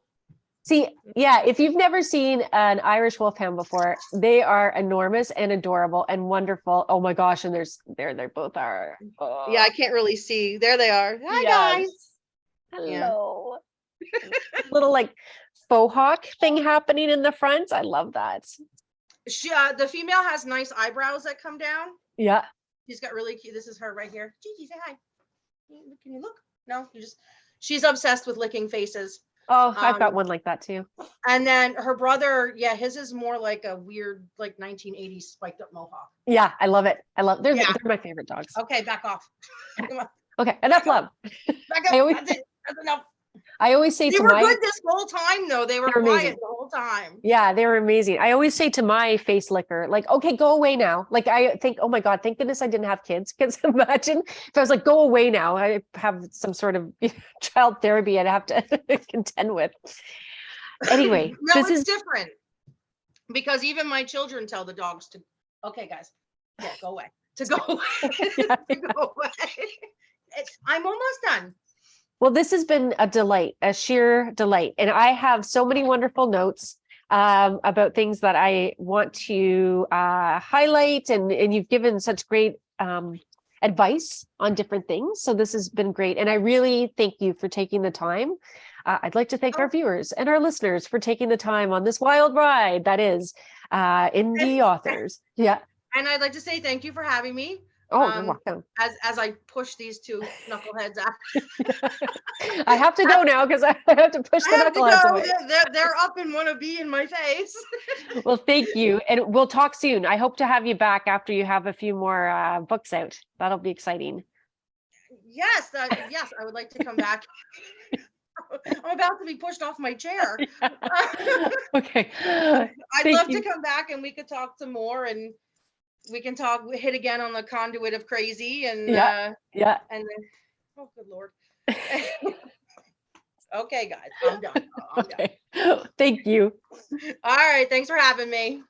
See, yeah, if you've never seen an Irish wolfhound before, they are enormous and adorable and wonderful. Oh my gosh, and they both are. Oh. Yeah, I can't really see. There they are. Hi, Yes. guys. Hello. Little like faux hawk thing happening in the front. I love that. She, the female has nice eyebrows that come down. Yeah. She's got really cute. This is her right here. Gigi, say hi. Can you look? No, she's obsessed with licking faces. Oh, I've got one like that too. And then her brother, yeah, his is more like a weird, like 1980s spiked up mohawk. Yeah, I love it. They're my favorite dogs. Okay, back off. Come on. Okay, enough love. Back up. That's it. That's enough. I always say they to were good this whole time though. They were quiet amazing. the whole time. Yeah, they were amazing. I always say to my face licker, like, okay, go away now. Like I think, oh my God, thank goodness I didn't have kids. Because imagine if I was like, go away now. I have some sort of child therapy I'd have to contend with. Anyway, No, this it's is different. Because even my children tell the dogs to, okay, guys, yeah, go away. To go away. Yeah. To go away. I'm almost done. Well, this has been a delight, a sheer delight. And I have so many wonderful notes about things that I want to highlight. And you've given such great advice on different things. So this has been great. And I really thank you for taking the time. I'd like to thank our viewers and our listeners for taking the time on this wild ride that is indie authors. Yeah. And I'd like to say thank you for having me. Oh, you're welcome. As I push these two knuckleheads out. I have to go now because I have to push the knuckleheads away. They're up and want to be in my face. Well, thank you. And we'll talk soon. I hope to have you back after you have a few more books out. That'll be exciting. Yes, yes, I would like to come back. I'm about to be pushed off my chair. Yeah. Okay. I'd love to come back and we could talk some more and we can hit again on the conduit of crazy and yeah. And then, oh good Lord. Okay, guys, I'm done. I'm okay. Thank you. All right, thanks for having me.